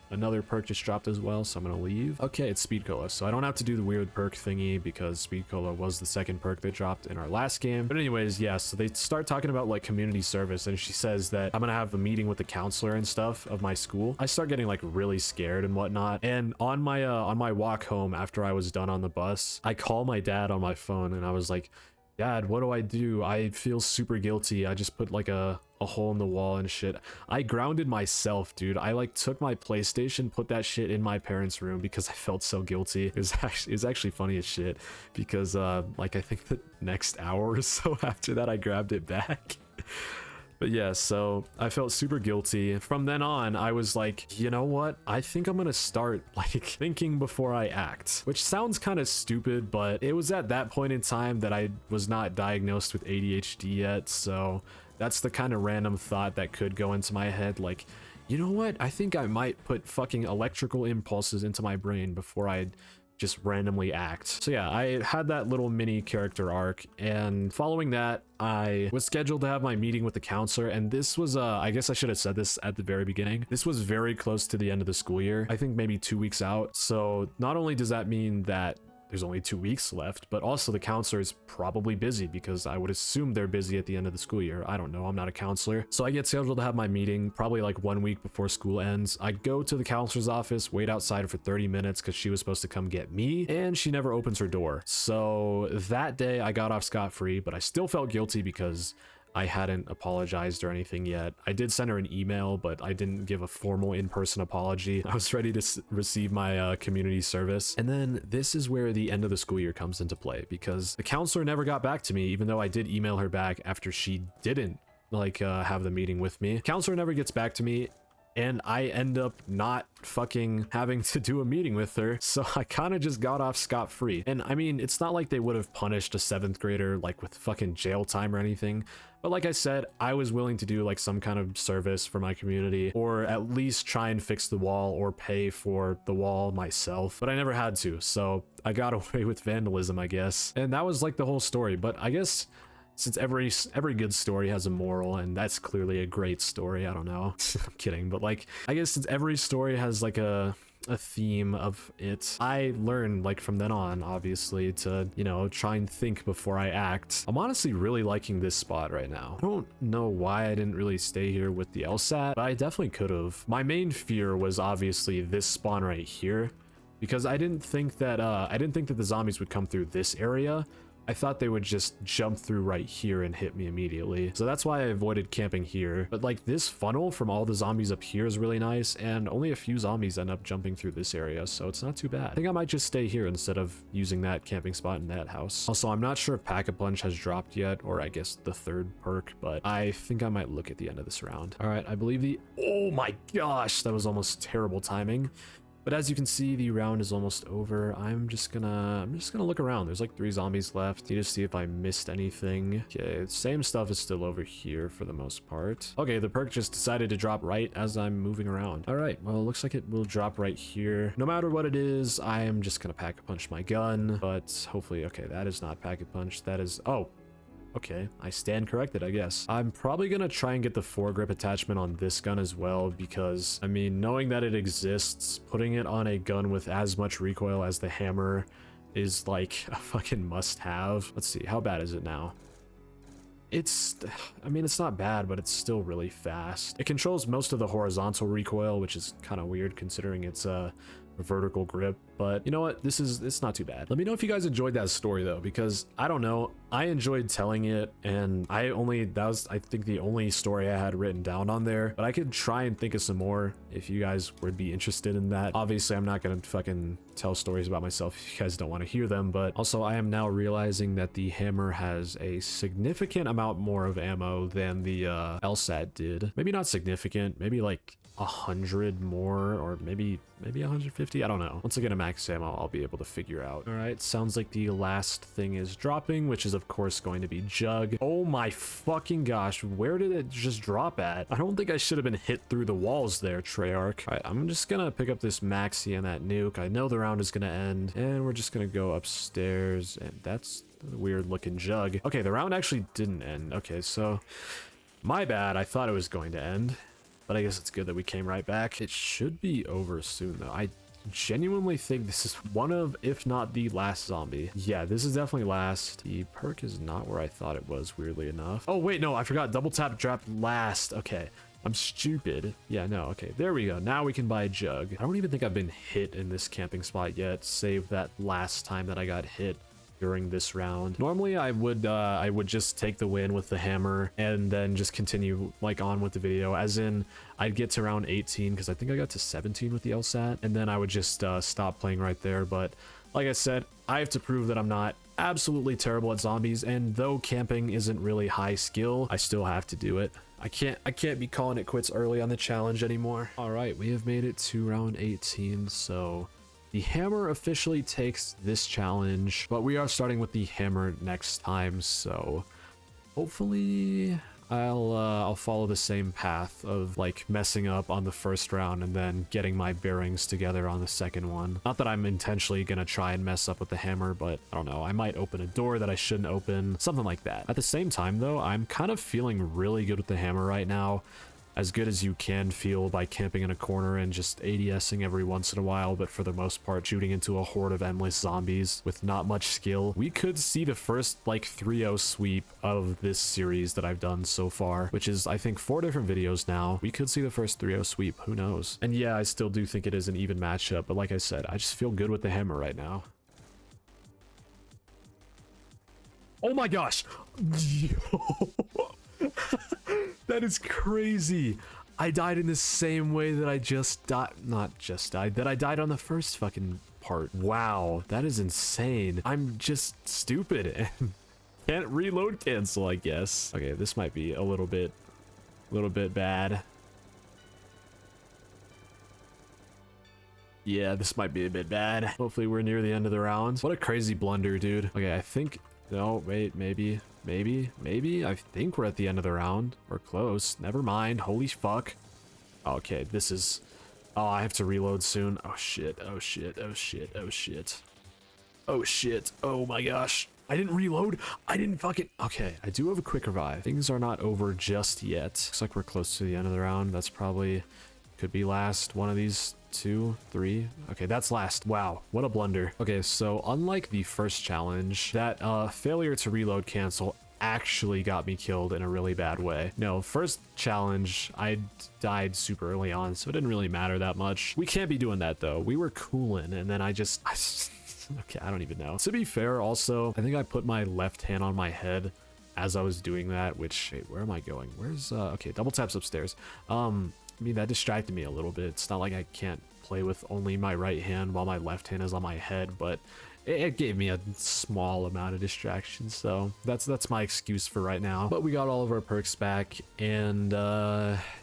Another perk just dropped as well, so I'm gonna leave. Okay, it's Speed Cola, so I don't have to do the weird perk thingy, because Speed Cola was the 2nd perk that dropped in our last game. But anyways, yeah, so they start talking about like community service, and she says that I'm gonna have a meeting with the counselor and stuff of my school. I start getting like really scared and whatnot. And on my walk home after I was done on the bus, I call my dad on my phone, and I was like, Dad, what do? I feel super guilty. I just put like a hole in the wall and shit. I grounded myself, dude. I like took my PlayStation, put that shit in my parents' room because I felt so guilty. It was actually funny as shit, because like I think the next hour or so after that I grabbed it back. But yeah, so I felt super guilty. From then on, I was like, you know what? I think I'm gonna start like thinking before I act, which sounds kind of stupid, but it was at that point in time that I was not diagnosed with ADHD yet. So that's the kind of random thought that could go into my head. Like, you know what? I think I might put fucking electrical impulses into my brain before I just randomly act. So yeah, I had that little mini character arc, and following that, I was scheduled to have my meeting with the counselor, and this was I guess I should have said this at the very beginning. This was very close to the end of the school year. I think maybe 2 weeks out. So not only does that mean that there's only 2 weeks left, but also the counselor is probably busy, because I would assume they're busy at the end of the school year. I don't know, I'm not a counselor. So I get scheduled to have my meeting probably like 1 week before school ends. I go to the counselor's office, wait outside for 30 minutes because she was supposed to come get me, and she never opens her door. So that day I got off scot-free, but I still felt guilty because I hadn't apologized or anything yet. I did send her an email, but I didn't give a formal in-person apology. I was ready to receive my community service. And then this is where the end of the school year comes into play, because the counselor never got back to me, even though I did email her back after she didn't like have the meeting with me. Counselor never gets back to me. and I end up not fucking having to do a meeting with her, so I kind of just got off scot-free. And I mean, it's not like they would have punished a 7th grader like with fucking jail time or anything, but like I said, I was willing to do like some kind of service for my community, or at least try and fix the wall or pay for the wall myself, but I never had to, so I got away with vandalism, I guess. And that was like the whole story. But I guess since every good story has a moral, and that's clearly a great story, I don't know. I'm kidding, but like, I guess since every story has like a theme of it, I learned like from then on, obviously, to, you know, try and think before I act. I'm honestly really liking this spot right now. I don't know why I didn't really stay here with the LSAT, but I definitely could have. My main fear was obviously this spawn right here, because I didn't think that the zombies would come through this area. I thought they would just jump through right here and hit me immediately. So that's why I avoided camping here. But like this funnel from all the zombies up here is really nice, and only a few zombies end up jumping through this area, so it's not too bad. I think I might just stay here instead of using that camping spot in that house. Also, I'm not sure if Pack-a-Punch has dropped yet, or I guess the 3rd perk, but I think I might look at the end of this round. All right, I believe oh my gosh, that was almost terrible timing. But as you can see, the round is almost over. I'm just gonna look around. There's like 3 zombies left. Need to see if I missed anything. Okay, same stuff is still over here for the most part. Okay, the perk just decided to drop right as I'm moving around. All right, well, it looks like it will drop right here. No matter what it is, I am just gonna Pack-a-Punch my gun, but hopefully, okay, that is not Pack-a-Punch. That is, oh. Okay, I stand corrected, I guess. I'm probably gonna try and get the foregrip attachment on this gun as well, because, I mean, knowing that it exists, putting it on a gun with as much recoil as the HAMR is like a fucking must-have. Let's see, how bad is it now? I mean, it's not bad, but it's still really fast. It controls most of the horizontal recoil, which is kind of weird considering it's a vertical grip, but you know what, it's not too bad. Let me know if you guys enjoyed that story though, because I don't know, I enjoyed telling it, and that was I think the only story I had written down on there, but I could try and think of some more if you guys would be interested in that. Obviously, I'm not gonna fucking tell stories about myself if you guys don't want to hear them, but also I am now realizing that the HAMR has a significant amount more of ammo than the LSAT did. Maybe not significant, maybe like 100 more, or maybe 150. I don't know. Once I get a max ammo, I'll be able to figure out. All right, sounds like the last thing is dropping, which is of course going to be Jug. Oh my fucking gosh, where did it just drop at? I don't think I should have been hit through the walls there, Treyarch. All right, I'm just gonna pick up this maxi and that nuke. I know the round is gonna end, and we're just gonna go upstairs, and that's a weird looking Jug. Okay, the round actually didn't end. Okay, so my bad. I thought it was going to end, but I guess it's good that we came right back. It should be over soon though. I genuinely think this is one of, if not the last zombie. Yeah, this is definitely last. The perk is not where I thought it was, weirdly enough. Oh wait, no, I forgot. Double tap drop last. Okay, I'm stupid. Yeah, no, okay, there we go. Now we can buy a Jug. I don't even think I've been hit in this camping spot yet, save that last time that I got hit during this round. Normally I would just take the win with the HAMR and then just continue like on with the video, as in I'd get to round 18, because I think I got to 17 with the LSAT, and then I would just stop playing right there. But like I said, I have to prove that I'm not absolutely terrible at zombies, and though camping isn't really high skill, I still have to do it. I can't be calling it quits early on the challenge anymore. All right, we have made it to round 18, so the HAMR officially takes this challenge, but we are starting with the HAMR next time, so hopefully I'll follow the same path of like messing up on the first round and then getting my bearings together on the second one. Not that I'm intentionally gonna try and mess up with the HAMR, but I don't know, I might open a door that I shouldn't open, something like that. At the same time though, I'm kind of feeling really good with the HAMR right now. As good as you can feel by camping in a corner and just ADSing every once in a while, but for the most part shooting into a horde of endless zombies with not much skill. We could see the first like 3-0 sweep of this series that I've done so far, which is I think 4 different videos now. We could see the first 3-0 sweep, who knows? And yeah, I still do think it is an even matchup, but like I said, I just feel good with the HAMR right now. Oh my gosh! That is crazy. I died in the same way that I just died. Not just died, that I died on the first fucking part. Wow, that is insane. I'm just stupid and can't reload cancel, I guess. Okay, this might be a little bit bad. Yeah, this might be a bit bad. Hopefully we're near the end of the round. What a crazy blunder, dude. Okay, I think... No, wait, maybe. I think we're at the end of the round. We're close. Never mind. Holy fuck. Okay, this is... Oh, I have to reload soon. Oh, shit. Oh, shit. Oh, shit. Oh, shit. Oh, shit. Oh, my gosh. I didn't reload. I didn't fucking... Okay, I do have a quick revive. Things are not over just yet. Looks like we're close to the end of the round. That's probably... Could be last one of these. 2, 3. Okay, that's last. Wow, what a blunder. Okay, so unlike the first challenge, that failure to reload cancel actually got me killed in a really bad way. No, first challenge, I died super early on, so it didn't really matter that much. We can't be doing that though. We were cooling, and then I just okay, I don't even know. To be fair, also, I think I put my left hand on my head as I was doing that, which, wait, where am I going? Where's, okay, double taps upstairs. I mean, that distracted me a little bit. It's not like I can't play with only my right hand while my left hand is on my head, but it gave me a small amount of distraction, so that's my excuse for right now. But we got all of our perks back, and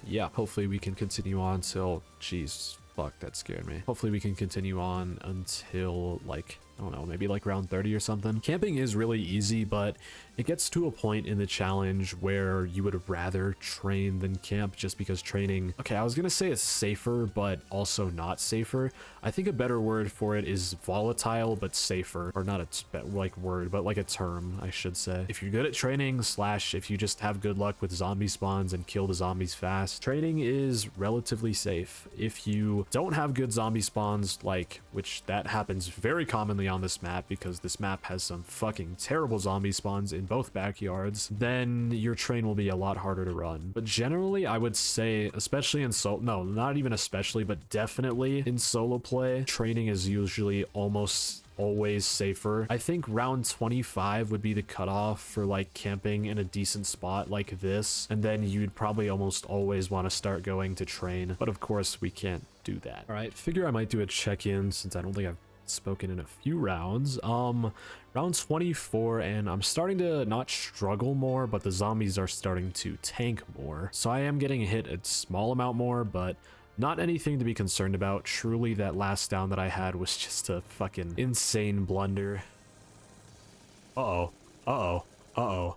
yeah, hopefully we can continue on till... Jeez, fuck, that scared me. Hopefully we can continue on until, like, I don't know, maybe like round 30 or something. Camping is really easy, but it gets to a point in the challenge where you would rather train than camp, just because training... Okay, I was gonna say it's safer, but also not safer. I think a better word for it is volatile, but safer. Or not a like word, but like a term, I should say. If you're good at training, slash if you just have good luck with zombie spawns and kill the zombies fast, training is relatively safe. If you don't have good zombie spawns, like, which that happens very commonly on this map, because this map has some fucking terrible zombie spawns in both backyards, then your train will be a lot harder to run. But generally, I would say, especially in solo... No, not even especially, but definitely in solo play, training is usually almost always safer. I think round 25 would be the cutoff for like camping in a decent spot like this, and then you'd probably almost always want to start going to train, but of course we can't do that. All right, figure I might do a check-in since I don't think I've spoken in a few rounds. Round 24, and I'm starting to not struggle more, but the zombies are starting to tank more, so I am getting hit a small amount more, but not anything to be concerned about. Truly, that last down that I had was just a fucking insane blunder. Uh-oh. Uh-oh. Uh-oh.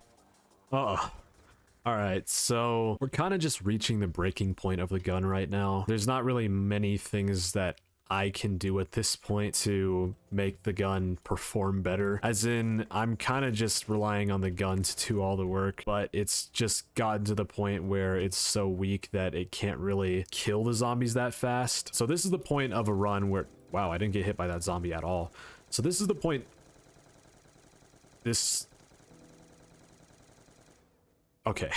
Uh-oh. Alright, so we're kind of just reaching the breaking point of the gun right now. There's not really many things that I can do at this point to make the gun perform better. As in, I'm kind of just relying on the gun to do all the work, but it's just gotten to the point where it's so weak that it can't really kill the zombies that fast. So this is the point of a run where... Wow, I didn't get hit by that zombie at all. So this is the point... This... Okay,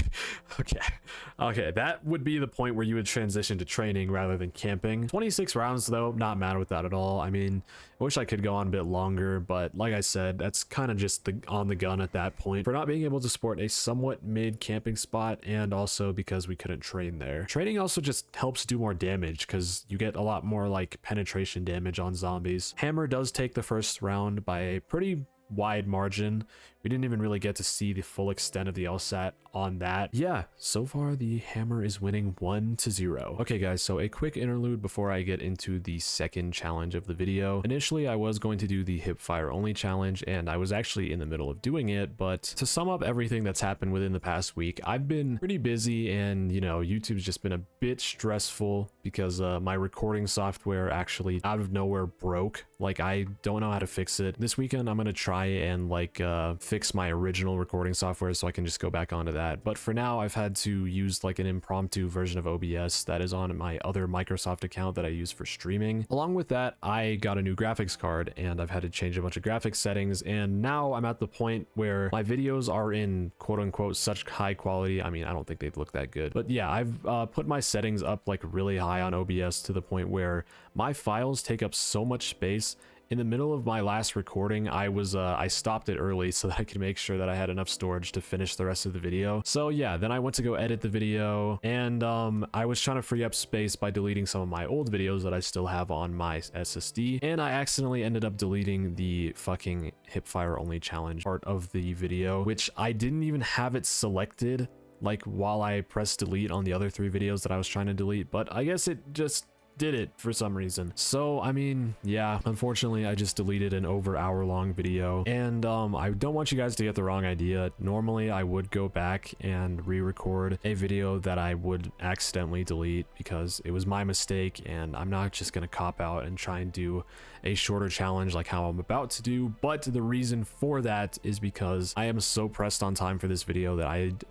okay, that would be the point where you would transition to training rather than camping. 26 rounds though, not mad with that at all. I mean, I wish I could go on a bit longer, but like I said, that's kind of just on the gun at that point for not being able to support a somewhat mid camping spot, and also because we couldn't train there. Training also just helps do more damage because you get a lot more like penetration damage on zombies. HAMR does take the first round by a pretty wide margin. We didn't even really get to see the full extent of the Elsat on that. Yeah, so far the HAMR is winning 1-0. Okay guys, so a quick interlude before I get into the second challenge of the video. Initially I was going to do the hip fire only challenge, and I was actually in the middle of doing it, but to sum up everything that's happened within the past week, I've been pretty busy, and you know, YouTube's just been a bit stressful because my recording software actually out of nowhere broke. Like, I don't know how to fix it. This weekend I'm gonna try and like fix my original recording software so I can just go back onto that. But for now, I've had to use like an impromptu version of OBS that is on my other Microsoft account that I use for streaming. Along with that, I got a new graphics card, and I've had to change a bunch of graphics settings, and now I'm at the point where my videos are in quote-unquote such high quality. I mean, I don't think they'd look that good, but yeah, I've put my settings up like really high on OBS to the point where my files take up so much space. In the middle of my last recording, I stopped it early so that I could make sure that I had enough storage to finish the rest of the video. So yeah, then I went to go edit the video, and I was trying to free up space by deleting some of my old videos that I still have on my SSD, and I accidentally ended up deleting the fucking hipfire only challenge part of the video, which I didn't even have it selected like while I pressed delete on the other 3 videos that I was trying to delete, but I guess it just did it for some reason. So, I mean, yeah, unfortunately, I just deleted an over hour-long video, and I don't want you guys to get the wrong idea. Normally, I would go back and re-record a video that I would accidentally delete because it was my mistake, and I'm not just gonna cop out and try and do a shorter challenge like how I'm about to do. But the reason for that is because I am so pressed on time for this video that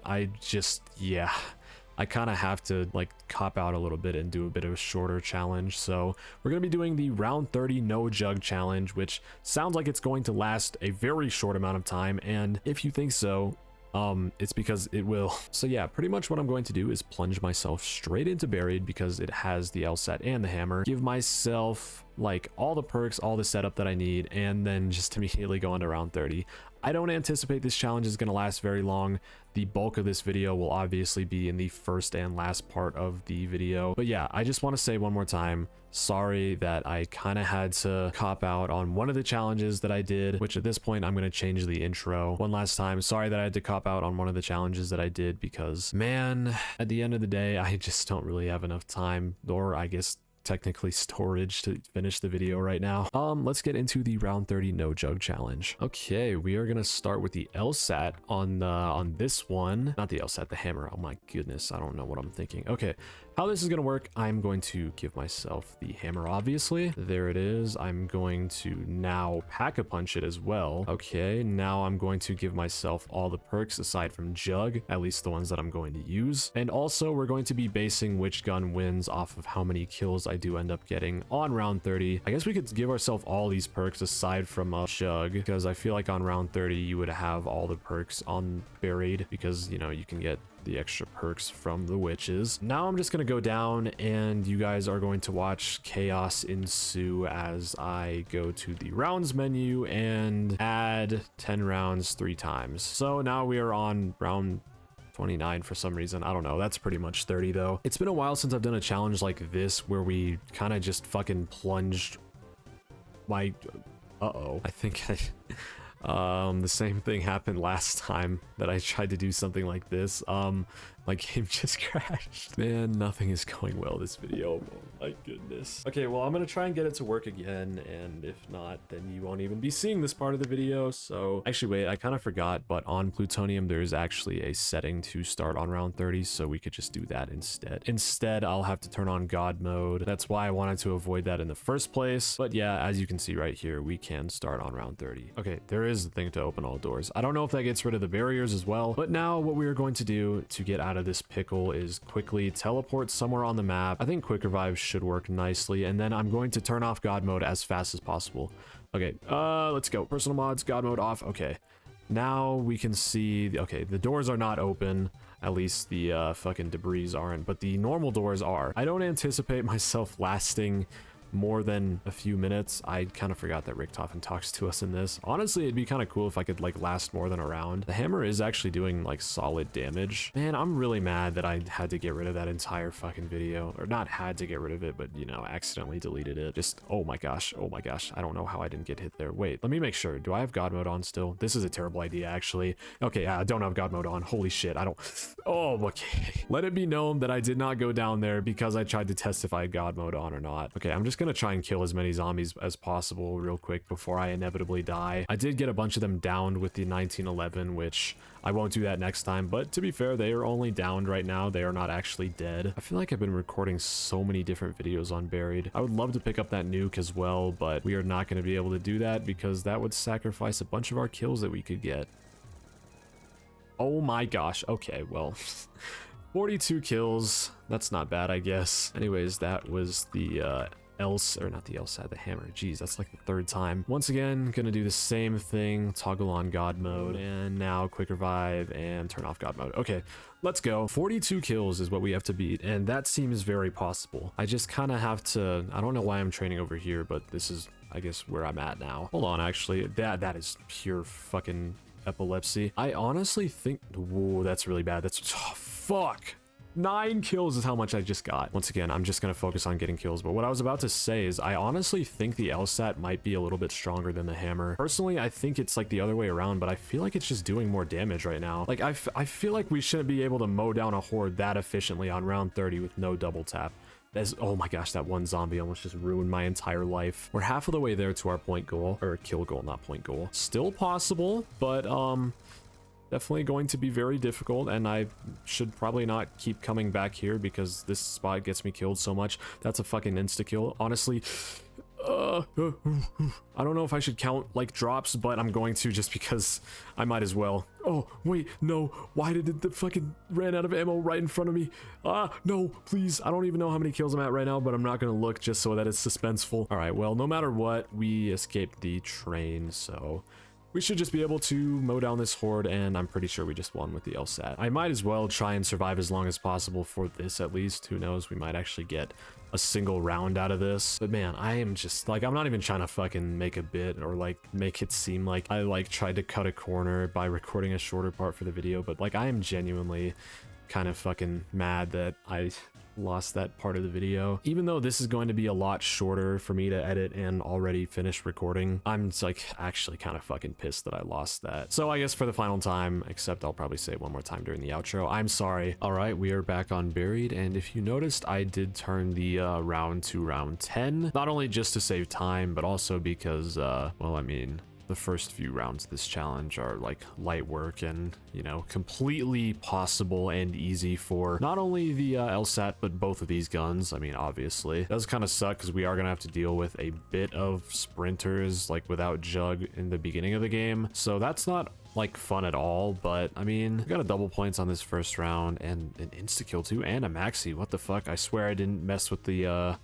I just, yeah, I kind of have to like cop out a little bit and do a bit of a shorter challenge. So we're going to be doing the round 30 no jug challenge, which sounds like it's going to last a very short amount of time. And if you think so, it's because it will. So yeah, pretty much what I'm going to do is plunge myself straight into buried because it has the Elsat and the hammer, give myself like all the perks, all the setup that I need, and then just immediately go into round 30. I don't anticipate this challenge is going to last very long. The bulk of this video will obviously be in the first and last part of the video. But yeah, I just want to say one more time, sorry that I kind of had to cop out on one of the challenges that I did, which at this point I'm going to change the intro one last time. Sorry that I had to cop out on one of the challenges that I did because, man, at the end of the day, I just don't really have enough time, or I guess technically storage, to finish the video right now. Let's get into the round 30 no jug challenge. Okay, we are gonna start with the Elsat on this one. Not the Elsat, the hammer. Oh my goodness, I don't know what I'm thinking. Okay, how this is gonna work, I'm going to give myself the hammer, obviously. There it is. I'm going to now pack-a-punch it as well. Okay, now I'm going to give myself all the perks aside from jug, at least the ones that I'm going to use. And also, we're going to be basing which gun wins off of how many kills I do end up getting on round 30. I guess we could give ourselves all these perks aside from jug, because I feel like on round 30 you would have all the perks on buried, because, you know, you can get the extra perks from the witches. Now I'm just gonna go down and you guys are going to watch chaos ensue as I go to the rounds menu and add 10 rounds 3 times. So now we are on round 29 for some reason. I don't know. That's pretty much 30 though. It's been a while since I've done a challenge like this where we kind of just fucking plunged my I think the same thing happened last time that I tried to do something like this. My game just crashed. Man, nothing is going well this video. Oh my goodness. Okay, well, I'm gonna try and get it to work again, and if not, then you won't even be seeing this part of the video. So actually, wait, I kind of forgot, but on Plutonium there's actually a setting to start on round 30, so we could just do that instead. I'll have to turn on God mode. That's why I wanted to avoid that in the first place. But yeah, as you can see right here, we can start on round 30. Okay, there is the thing to open all doors. I don't know if that gets rid of the barriers as well, but now what we are going to do to get out of this pickle is quickly teleport somewhere on the map. I think quick revive should work nicely, and then I'm going to turn off God mode as fast as possible. Okay, let's go. Personal mods, God mode off. Okay, now we can see, okay, the doors are not open. At least the fucking debris aren't, but the normal doors are. I don't anticipate myself lasting more than a few minutes. I kind of forgot that Richtofen talks to us in this. Honestly, it'd be kind of cool if I could like last more than a round. The hammer is actually doing like solid damage. Man, I'm really mad that I had to get rid of that entire fucking video, or not had to get rid of it, but you know, accidentally deleted it. Just, oh my gosh, I don't know how I didn't get hit there. Wait, let me make sure. Do I have God mode on still? This is a terrible idea, actually. Okay, I don't have God mode on. Holy shit, I don't. Oh, okay. Let it be known that I did not go down there because I tried to test if I had God mode on or not. Okay, I'm just gonna try and kill as many zombies as possible real quick before I inevitably die. I did get a bunch of them downed with the 1911, which I won't do that next time, but to be fair, they are only downed right now. They are not actually dead. I feel like I've been recording so many different videos on buried. I would love to pick up that nuke as well, but we are not going to be able to do that because that would sacrifice a bunch of our kills that we could get. Oh my gosh. Okay, well, 42 kills. That's not bad, I guess. Anyways, that was the not the Elsat, the hammer. Jeez, that's like the 3rd time. Once again, gonna do the same thing, toggle on God mode, and now quick revive and turn off God mode. Okay, let's go. 42 kills is what we have to beat, and that seems very possible. I just kind of have to, I don't know why I'm training over here, but this is, I guess, where I'm at now. Hold on, actually, that is pure fucking epilepsy. I honestly think, whoa, that's really bad. That's, oh, fuck. 9 kills is how much I just got. Once again, I'm just gonna focus on getting kills, but what I was about to say is I honestly think the Elsat might be a little bit stronger than the hammer. Personally, I think it's like the other way around, but I feel like it's just doing more damage right now. Like, I feel like we shouldn't be able to mow down a horde that efficiently on round 30 with no double tap. Oh my gosh, that one zombie almost just ruined my entire life. We're half of the way there to our point goal, or kill goal, not point goal. Still possible, but definitely going to be very difficult, and I should probably not keep coming back here because this spot gets me killed so much. That's a fucking insta-kill. Honestly, I don't know if I should count like drops, but I'm going to just because I might as well. Oh, wait, no. Why did it fucking ran out of ammo right in front of me? No, please. I don't even know how many kills I'm at right now, but I'm not going to look just so that it's suspenseful. All right, well, no matter what, we escaped the train, so we should just be able to mow down this horde, and I'm pretty sure we just won with the LSAT. I might as well try and survive as long as possible for this at least. Who knows, we might actually get a single round out of this. But man, I am just like, I'm not even trying to fucking make a bit or like make it seem like I like tried to cut a corner by recording a shorter part for the video, but like I am genuinely kind of fucking mad that I lost that part of the video. Even though this is going to be a lot shorter for me to edit and already finish recording, I'm like actually kind of fucking pissed that I lost that. So I guess for the final time, except I'll probably say it one more time during the outro, I'm sorry. All right, we are back on Buried, and if you noticed, I did turn the round to round 10, not only just to save time, but also because, well, I mean, the first few rounds of this challenge are like light work and, you know, completely possible and easy for not only the LSAT, but both of these guns. I mean, obviously it does kind of suck because we are gonna have to deal with a bit of sprinters like without Jug in the beginning of the game, so that's not like fun at all. But I mean, we got a double points on this first round and an insta kill too, and a maxi. What the fuck? I swear I didn't mess with the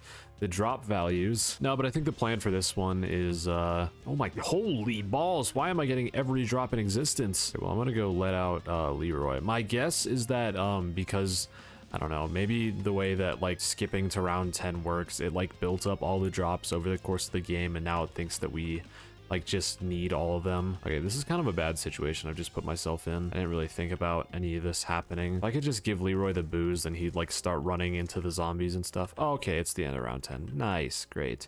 drop values. No, but I think the plan for this one is oh my holy balls, why am I getting every drop in existence? Okay, well, I'm gonna go let out Leroy. My guess is that because I don't know, maybe the way that like skipping to round 10 works, it like built up all the drops over the course of the game, and now it thinks that we like just need all of them. Okay, this is kind of a bad situation I've just put myself in. I didn't really think about any of this happening. If I could just give Leroy the booze, then he'd like start running into the zombies and stuff. Oh, okay, it's the end of round 10. Nice, great.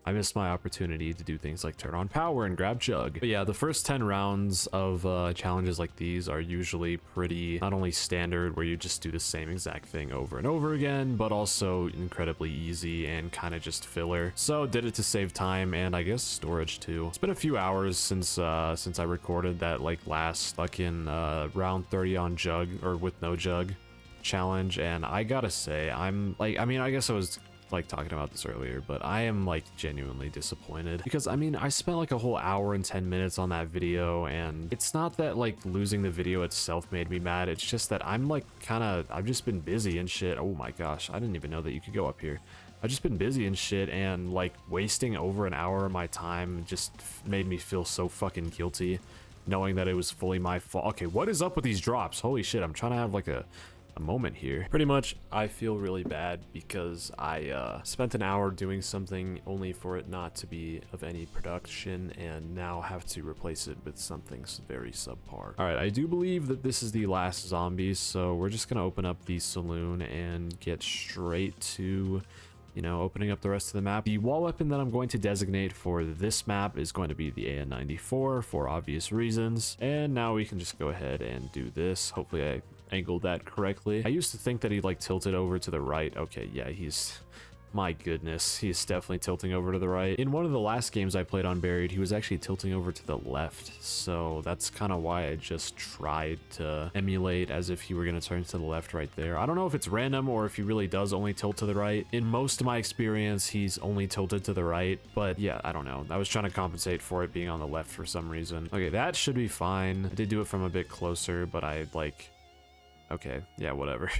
I missed my opportunity to do things like turn on power and grab Jug. But yeah, the first 10 rounds of challenges like these are usually pretty, not only standard where you just do the same exact thing over and over again, but also incredibly easy and kind of just filler. So did it to save time and I guess storage too. It's been a few hours since I recorded that like last fucking round 30 on Jug or with no Jug challenge, and I gotta say, I'm like, I mean, I guess I was like talking about this earlier, but I am like genuinely disappointed because I mean, I spent like a whole hour and 10 minutes on that video, and it's not that like losing the video itself made me mad. It's just that I'm like I've just been busy and shit. Oh my gosh, I didn't even know that you could go up here. I've just been busy and shit, and like wasting over an hour of my time just made me feel so fucking guilty knowing that it was fully my fault. Okay, what is up with these drops? Holy shit, I'm trying to have like a moment here. Pretty much, I feel really bad because I spent an hour doing something only for it not to be of any production, and now have to replace it with something very subpar. All right, I do believe that this is the last zombie, so we're just gonna open up the saloon and get straight to, you know, opening up the rest of the map. The wall weapon that I'm going to designate for this map is going to be the AN-94 for obvious reasons. And now we can just go ahead and do this. Hopefully I angled that correctly. I used to think that he like tilted over to the right. Okay, yeah, he's, my goodness, he's definitely tilting over to the right. In one of the last games I played on Buried, he was actually tilting over to the left, so that's kind of why I just tried to emulate as if he were going to turn to the left right there. I don't know if it's random or if he really does only tilt to the right. In most of my experience, he's only tilted to the right, but yeah, I don't know. I was trying to compensate for it being on the left for some reason. Okay, that should be fine. I did do it from a bit closer, but I like, okay, yeah, whatever.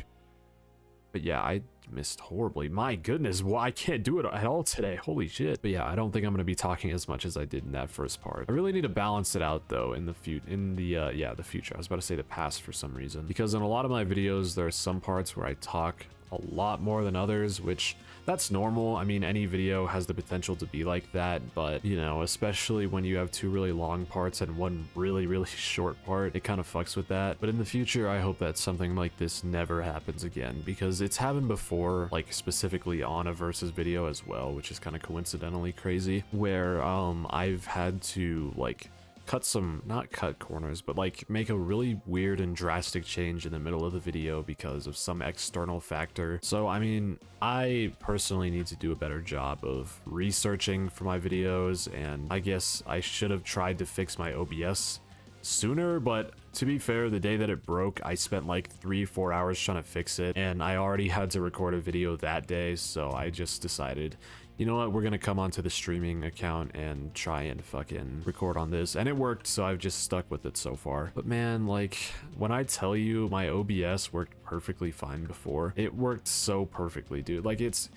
But yeah, I missed horribly. My goodness, well, I can't do it at all today. Holy shit. But yeah, I don't think I'm going to be talking as much as I did in that first part. I really need to balance it out though in the future. The future. I was about to say the past for some reason, because in a lot of my videos, there are some parts where I talk a lot more than others, which that's normal. I mean, any video has the potential to be like that, but you know, especially when you have two really long parts and one really short part, it kind of fucks with that. But in the future, I hope that something like this never happens again, because it's happened before, like specifically on a versus video as well, which is kind of coincidentally crazy, where I've had to like cut some, not cut corners, but like make a really weird and drastic change in the middle of the video because of some external factor. So I mean, I personally need to do a better job of researching for my videos, and I guess I should have tried to fix my OBS sooner, but to be fair, the day that it broke, I spent like 3-4 hours trying to fix it, and I already had to record a video that day, so I just decided, you know what, we're gonna come onto the streaming account and try and fucking record on this, and it worked, so I've just stuck with it so far. But man, like, when I tell you my OBS worked perfectly fine before, it worked so perfectly, dude. Like, it's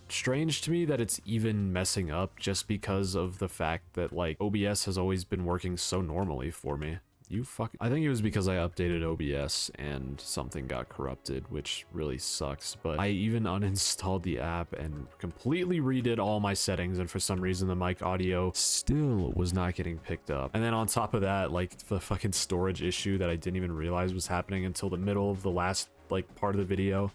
strange to me that it's even messing up just because of the fact that like OBS has always been working so normally for me. I think it was because I updated OBS and something got corrupted, which really sucks. But I even uninstalled the app and completely redid all my settings, and for some reason the mic audio still was not getting picked up. And then on top of that, like the fucking storage issue that I didn't even realize was happening until the middle of the last like part of the video.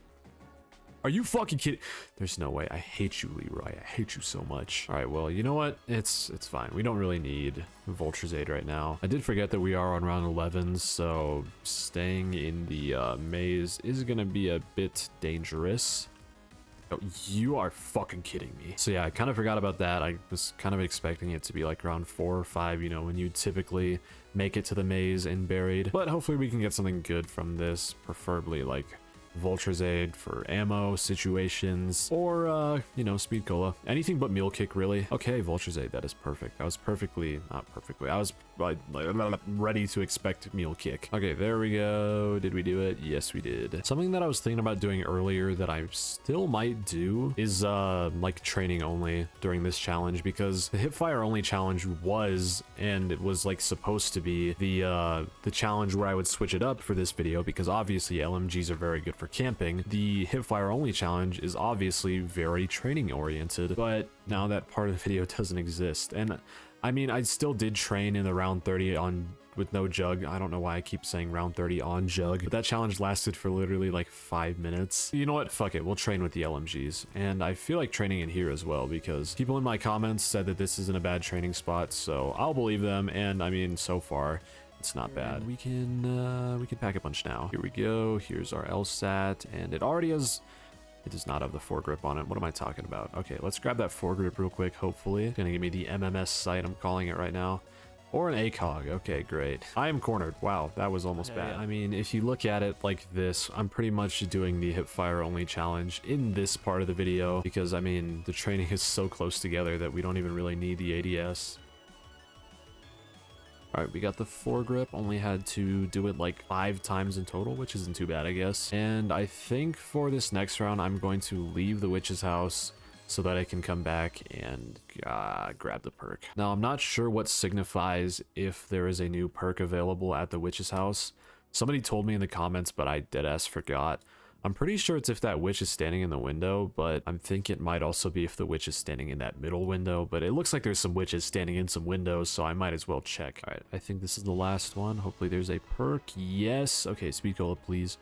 Are you fucking kidding? There's no way. I hate you, Leroy. I hate you so much. All right, well, you know what? It's fine. We don't really need Vulture's Aid right now. I did forget that we are on round 11, so staying in the maze is gonna be a bit dangerous. Oh, you are fucking kidding me. So yeah, I kind of forgot about that. I was kind of expecting it to be like round 4 or 5, you know, when you typically make it to the maze and buried. But hopefully we can get something good from this, preferably like Vulture's Aid for ammo situations, or you know, speed cola, anything but meal kick, really. Okay, Vulture's Aid, that is perfect. I was not perfectly, I was like ready to expect meal kick. Okay, there we go. Did we do it? Yes, we did. Something that I was thinking about doing earlier that I still might do is like training only during this challenge, because the hipfire only challenge was, and it was like supposed to be the challenge where I would switch it up for this video, because obviously LMGs are very good for camping. The hipfire only challenge is obviously very training oriented, but now that part of the video doesn't exist. And I mean, I still did train in the round 30 on with no jug. I don't know why I keep saying round 30 on jug, but that challenge lasted for literally like 5 minutes. You know what? Fuck it. We'll train with the LMGs. And I feel like training in here as well, because people in my comments said that this isn't a bad training spot, so I'll believe them. And I mean, so far, it's not bad. We can pack a punch now. Here we go. Here's our Elsat, and it already has, it does not have the foregrip on it. What am I talking about? Okay, let's grab that foregrip real quick, hopefully. It's gonna give me the MMS sight, I'm calling it right now. Or an ACOG. Okay, great. I am cornered. Wow, that was almost bad. I mean, if you look at it like this, I'm pretty much doing the hipfire only challenge in this part of the video, because I mean, the training is so close together that we don't even really need the ADS. Alright, we got the foregrip, only had to do it like 5 times in total, which isn't too bad, I guess. And I think for this next round, I'm going to leave the witch's house so that I can come back and grab the perk. Now, I'm not sure what signifies if there is a new perk available at the witch's house. Somebody told me in the comments, but I deadass forgot. I'm pretty sure it's if that witch is standing in the window, but I'm thinking it might also be if the witch is standing in that middle window, but it looks like there's some witches standing in some windows, so I might as well check. All right, I think this is the last one. Hopefully there's a perk. Yes. Okay, speed cola, please.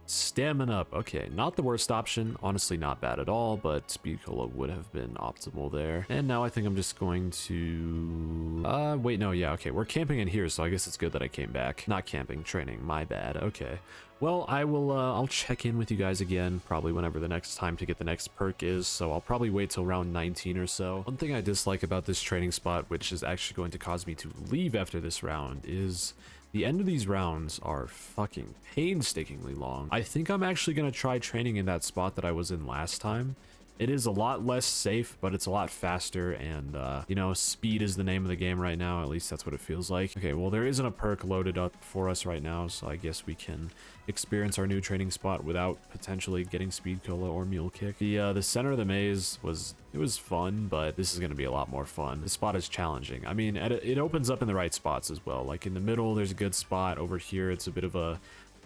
Stamina up. Okay, not the worst option. Honestly, not bad at all, but speed cola would have been optimal there. And now I think I'm just going to... wait, no, yeah, okay. We're camping in here, so I guess it's good that I came back. Not camping, training. My bad. Okay. Well, I will, I'll check in with you guys again, probably whenever the next time to get the next perk is, so I'll probably wait till round 19 or so. One thing I dislike about this training spot, which is actually going to cause me to leave after this round, is the end of these rounds are fucking painstakingly long. I think I'm actually going to try training in that spot that I was in last time. It is a lot less safe, but it's a lot faster, and, you know, speed is the name of the game right now. At least that's what it feels like. Okay, well, there isn't a perk loaded up for us right now, so I guess we can experience our new training spot without potentially getting speed cola or mule kick. The center of the maze was fun, but this is going to be a lot more fun. The spot is challenging. I mean, it opens up in the right spots as well. Like in the middle, there's a good spot. Over here, it's a bit of a,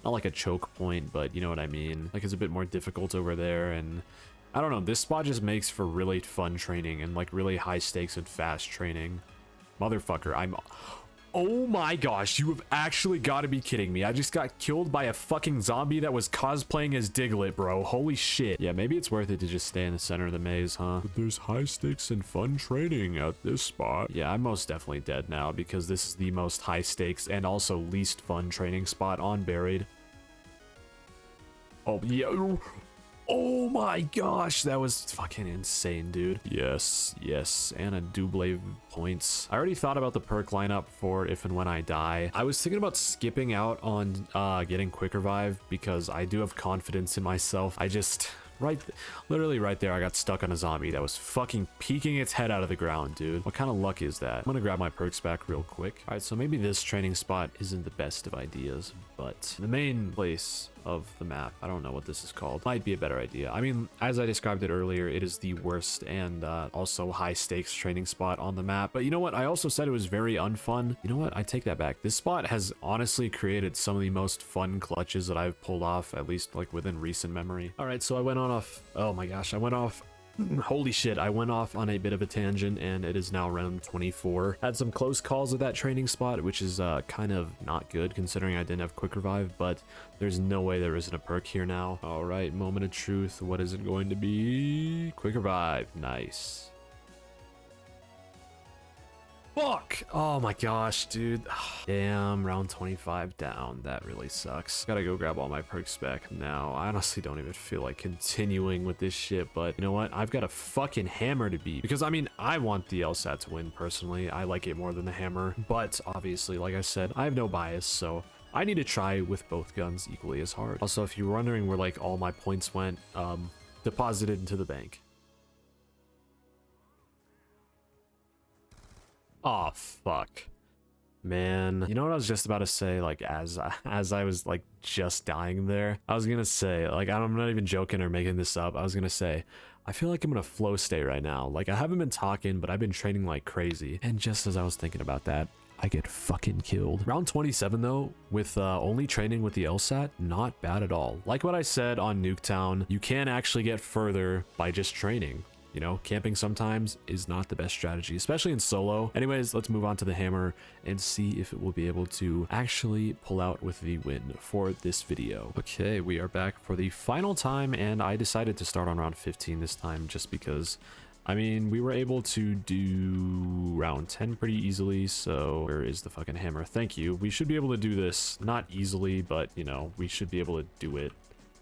not like a choke point, but you know what I mean. Like it's a bit more difficult over there, and I don't know, this spot just makes for really fun training and like really high stakes and fast training. Motherfucker, Oh my gosh, you have actually got to be kidding me. I just got killed by a fucking zombie that was cosplaying as Diglett, bro. Holy shit. Yeah, maybe it's worth it to just stay in the center of the maze, huh? But there's high stakes and fun training at this spot. Yeah, I'm most definitely dead now because this is the most high stakes and also least fun training spot on Buried. Oh, yeah. Oh my gosh, that was fucking insane, dude. Yes, yes, and a double points. I already thought about the perk lineup for if and when I die. I was thinking about skipping out on getting quick revive because I do have confidence in myself. I just... literally right there, I got stuck on a zombie that was fucking peeking its head out of the ground, dude. What kind of luck is that? I'm gonna grab my perks back real quick. All right, so maybe this training spot isn't the best of ideas, but the main place of the map, I don't know what this is called, might be a better idea. I mean, as I described it earlier, it is the worst and also high stakes training spot on the map. But you know what? I also said it was very unfun. You know what? I take that back. This spot has honestly created some of the most fun clutches that I've pulled off, at least like within recent memory. All right, so I went off. Oh my gosh, I went off. Holy shit, I went off on a bit of a tangent and it is now round 24. Had some close calls at that training spot, which is kind of not good considering I didn't have quick revive, but there's no way there isn't a perk here now. All right, moment of truth. What is it going to be? Quick revive. Nice. Fuck! Oh my gosh, dude. Damn, round 25 down. That really sucks. Gotta go grab all my perks back now. I honestly don't even feel like continuing with this shit, but you know what? I've got a fucking hammer to beat. Because, I mean, I want the Elsat to win, personally. I like it more than the hammer. But, obviously, like I said, I have no bias, so I need to try with both guns equally as hard. Also, if you're wondering where, like, all my points went, deposited into the bank. Oh, fuck. Man, you know what I was just about to say, like, as I was, like, just dying there? I was gonna say, like, I'm not even joking or making this up. I was gonna say, I feel like I'm in a flow state right now. Like, I haven't been talking, but I've been training like crazy. And just as I was thinking about that, I get fucking killed. Round 27, though, with only training with the LSAT, not bad at all. Like what I said on Nuketown, you can actually get further by just training. You know, camping sometimes is not the best strategy, especially in solo. Anyways, let's move on to the hammer and see if it will be able to actually pull out with the win for this video. Okay, we are back for the final time, and I decided to start on round 15 this time just because, I mean, we were able to do round 10 pretty easily, so where is the fucking hammer? Thank you. We should be able to do this, not easily, but, you know, we should be able to do it.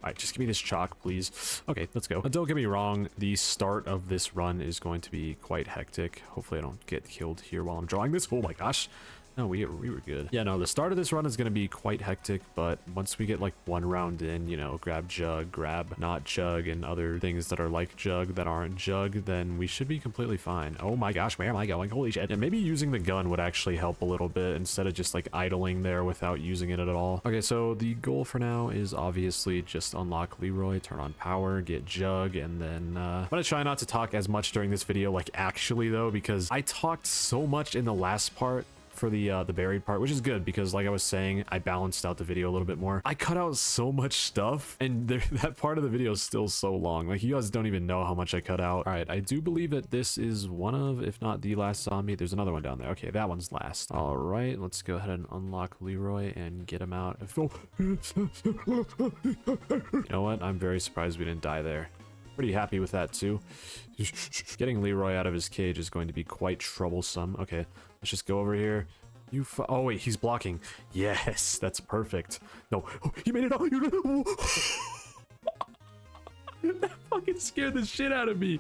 All right, just give me this chalk, please. Okay, let's go. Don't get me wrong, the start of this run is going to be quite hectic. Hopefully I don't get killed here while I'm drawing this. Oh my gosh. No, we were good. Yeah, no, the start of this run is going to be quite hectic, but once we get like one round in, you know, grab Jug, grab not Jug, and other things that are like Jug that aren't Jug, then we should be completely fine. Oh my gosh, where am I going? Holy shit. Yeah, maybe using the gun would actually help a little bit instead of just like idling there without using it at all. Okay, so the goal for now is obviously just unlock Leroy, turn on power, get Jug, and then I'm gonna try not to talk as much during this video, like actually though, because I talked so much in the last part for the buried part, which is good because like I was saying, I balanced out the video a little bit more. I cut out so much stuff and that part of the video is still so long. Like you guys don't even know how much I cut out. All right, I do believe that this is one of, if not the last zombie. There's another one down there. Okay, that one's last. All right, let's go ahead and unlock Leroy and get him out. You know what? I'm very surprised we didn't die there. Pretty happy with that too. Getting Leroy out of his cage is going to be quite troublesome. Okay, let's just go over here. Oh wait, he's blocking. Yes, that's perfect. No, oh, he made it out. That fucking scared the shit out of me.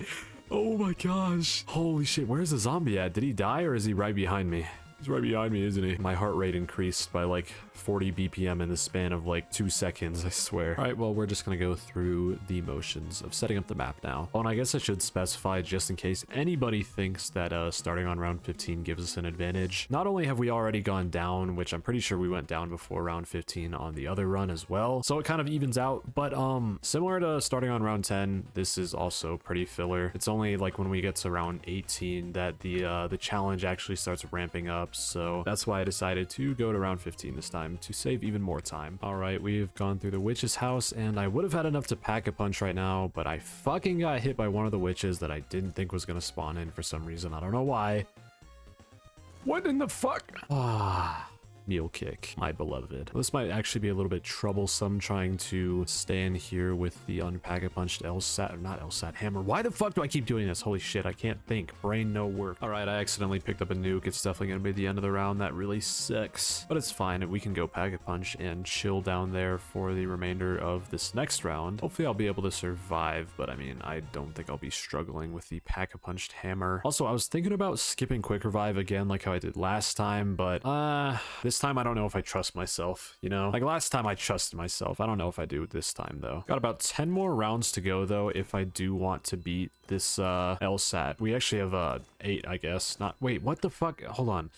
Oh my gosh. Holy shit, where's the zombie at? Did he die or is he right behind me? He's right behind me, isn't he? My heart rate increased by like 40 BPM in the span of like 2 seconds, I swear. All right, well, we're just gonna go through the motions of setting up the map now. Oh, and I guess I should specify just in case anybody thinks that starting on round 15 gives us an advantage. Not only have we already gone down, which I'm pretty sure we went down before round 15 on the other run as well, so it kind of evens out, but similar to starting on round 10, this is also pretty filler. It's only like when we get to round 18 that the challenge actually starts ramping up. So that's why I decided to go to round 15 this time to save even more time. All right, we've gone through the witch's house and I would have had enough to pack a punch right now, but I fucking got hit by one of the witches that I didn't think was going to spawn in for some reason. I don't know why. What in the fuck? Ah. Meal kick, my beloved. This might actually be a little bit troublesome trying to stand here with the unpack-a-punched Elsat, or not Elsat, hammer. Why the fuck do I keep doing this? Holy shit, I can't think. Brain no work. All right, I accidentally picked up a nuke. It's definitely gonna be the end of the round. That really sucks, but it's fine. We can go pack-a-punch and chill down there for the remainder of this next round. Hopefully I'll be able to survive, but I mean, I don't think I'll be struggling with the pack-a-punched hammer. Also, I was thinking about skipping quick revive again like how I did last time, but this time I don't know if I trust myself, you know? Like last time I trusted myself. I don't know if I do this time though. Got about 10 more rounds to go though if I do want to beat this LSAT. We actually have 8, I guess. Not wait, what the fuck? Hold on.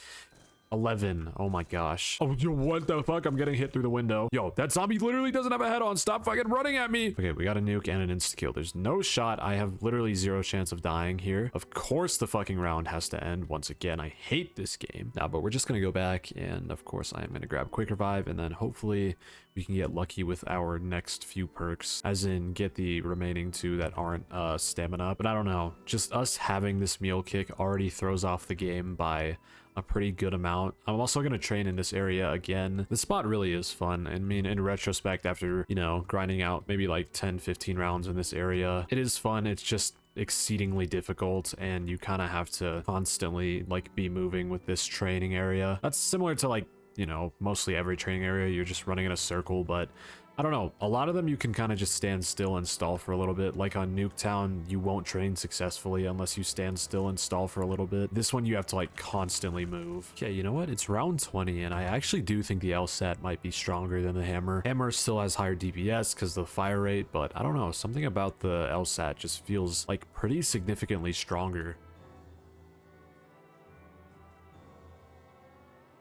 11. Oh my gosh. Oh, yo, what the fuck? I'm getting hit through the window. Yo, that zombie literally doesn't have a head on. Stop fucking running at me. Okay, we got a nuke and an insta-kill. There's no shot. I have literally 0 chance of dying here. Of course the fucking round has to end once again. I hate this game. Now, but we're just gonna go back and of course I am gonna grab quick revive and then hopefully we can get lucky with our next few perks, as in get the remaining 2 that aren't stamina. But I don't know. Just us having this meal kick already throws off the game by a pretty good amount. I'm also going to train in this area again. The spot really is fun. I mean, in retrospect, after, you know, grinding out maybe like 10-15 rounds in this area, it is fun. It's just exceedingly difficult and you kind of have to constantly like be moving with this training area. That's similar to like, you know, mostly every training area. You're just running in a circle, but I don't know. A lot of them you can kind of just stand still and stall for a little bit. Like on Nuketown, you won't train successfully unless you stand still and stall for a little bit. This one you have to like constantly move. Okay, you know what? It's round 20 and I actually do think the LSAT might be stronger than the hammer. Hammer still has higher DPS because of the fire rate, but I don't know. Something about the LSAT just feels like pretty significantly stronger.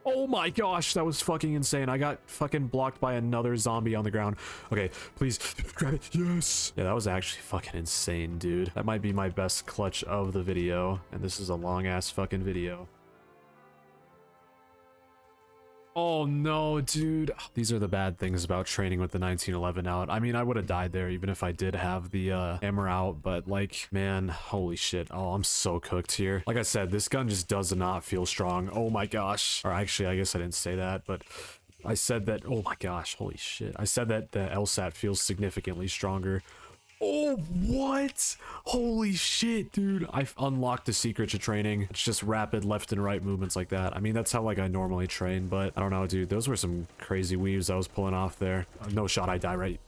Oh my gosh, that was fucking insane. I got fucking blocked by another zombie on the ground. Okay, please grab it. Yes. Yeah, that was actually fucking insane, dude. That might be my best clutch of the video. And this is a long ass fucking video. Oh no, dude. These are the bad things about training with the 1911 out. I mean, I would have died there even if I did have the hammer out, but like, man, holy shit. Oh, I'm so cooked here. Like I said, this gun just does not feel strong. Oh my gosh. Or actually, I guess I didn't say that, but I said that, oh my gosh, holy shit. I said that the LSAT feels significantly stronger. Oh, what? Holy shit, dude. I've unlocked the secret to training. It's just rapid left and right movements like that. I mean, that's how like I normally train, but I don't know, dude. Those were some crazy weaves I was pulling off there. No shot, I die right.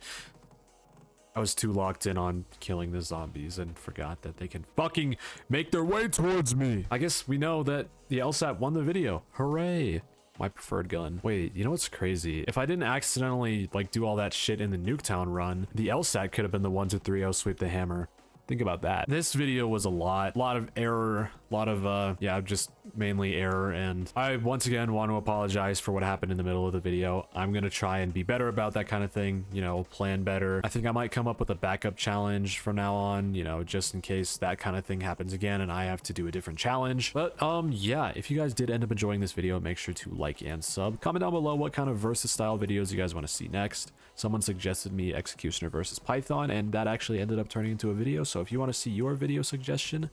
I was too locked in on killing the zombies and forgot that they can fucking make their way towards me. I guess we know that the LSAT won the video. Hooray. My preferred gun. Wait, you know what's crazy? If I didn't accidentally like do all that shit in the Nuketown run, the LSAT could have been the 1-3-0 sweep the hammer. Think about that. This video was a lot of error, a lot of yeah, just mainly error, and I once again want to apologize for what happened in the middle of the video. I'm gonna try and be better about that kind of thing, you know, plan better. I think I might come up with a backup challenge from now on, you know, just in case that kind of thing happens again and I have to do a different challenge. But yeah, if you guys did end up enjoying this video, make sure to like and sub. Comment down below what kind of versus style videos you guys want to see next. Someone suggested me Executioner versus Python, and that actually ended up turning into a video. So if you want to see your video suggestion,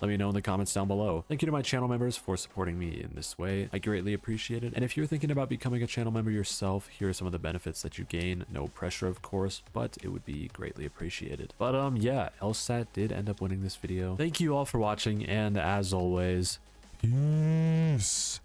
let me know in the comments down below. Thank you to my channel members for supporting me in this way. I greatly appreciate it. And if you're thinking about becoming a channel member yourself, here are some of the benefits that you gain. No pressure, of course, but it would be greatly appreciated. But yeah, Elsat did end up winning this video. Thank you all for watching, and as always, peace.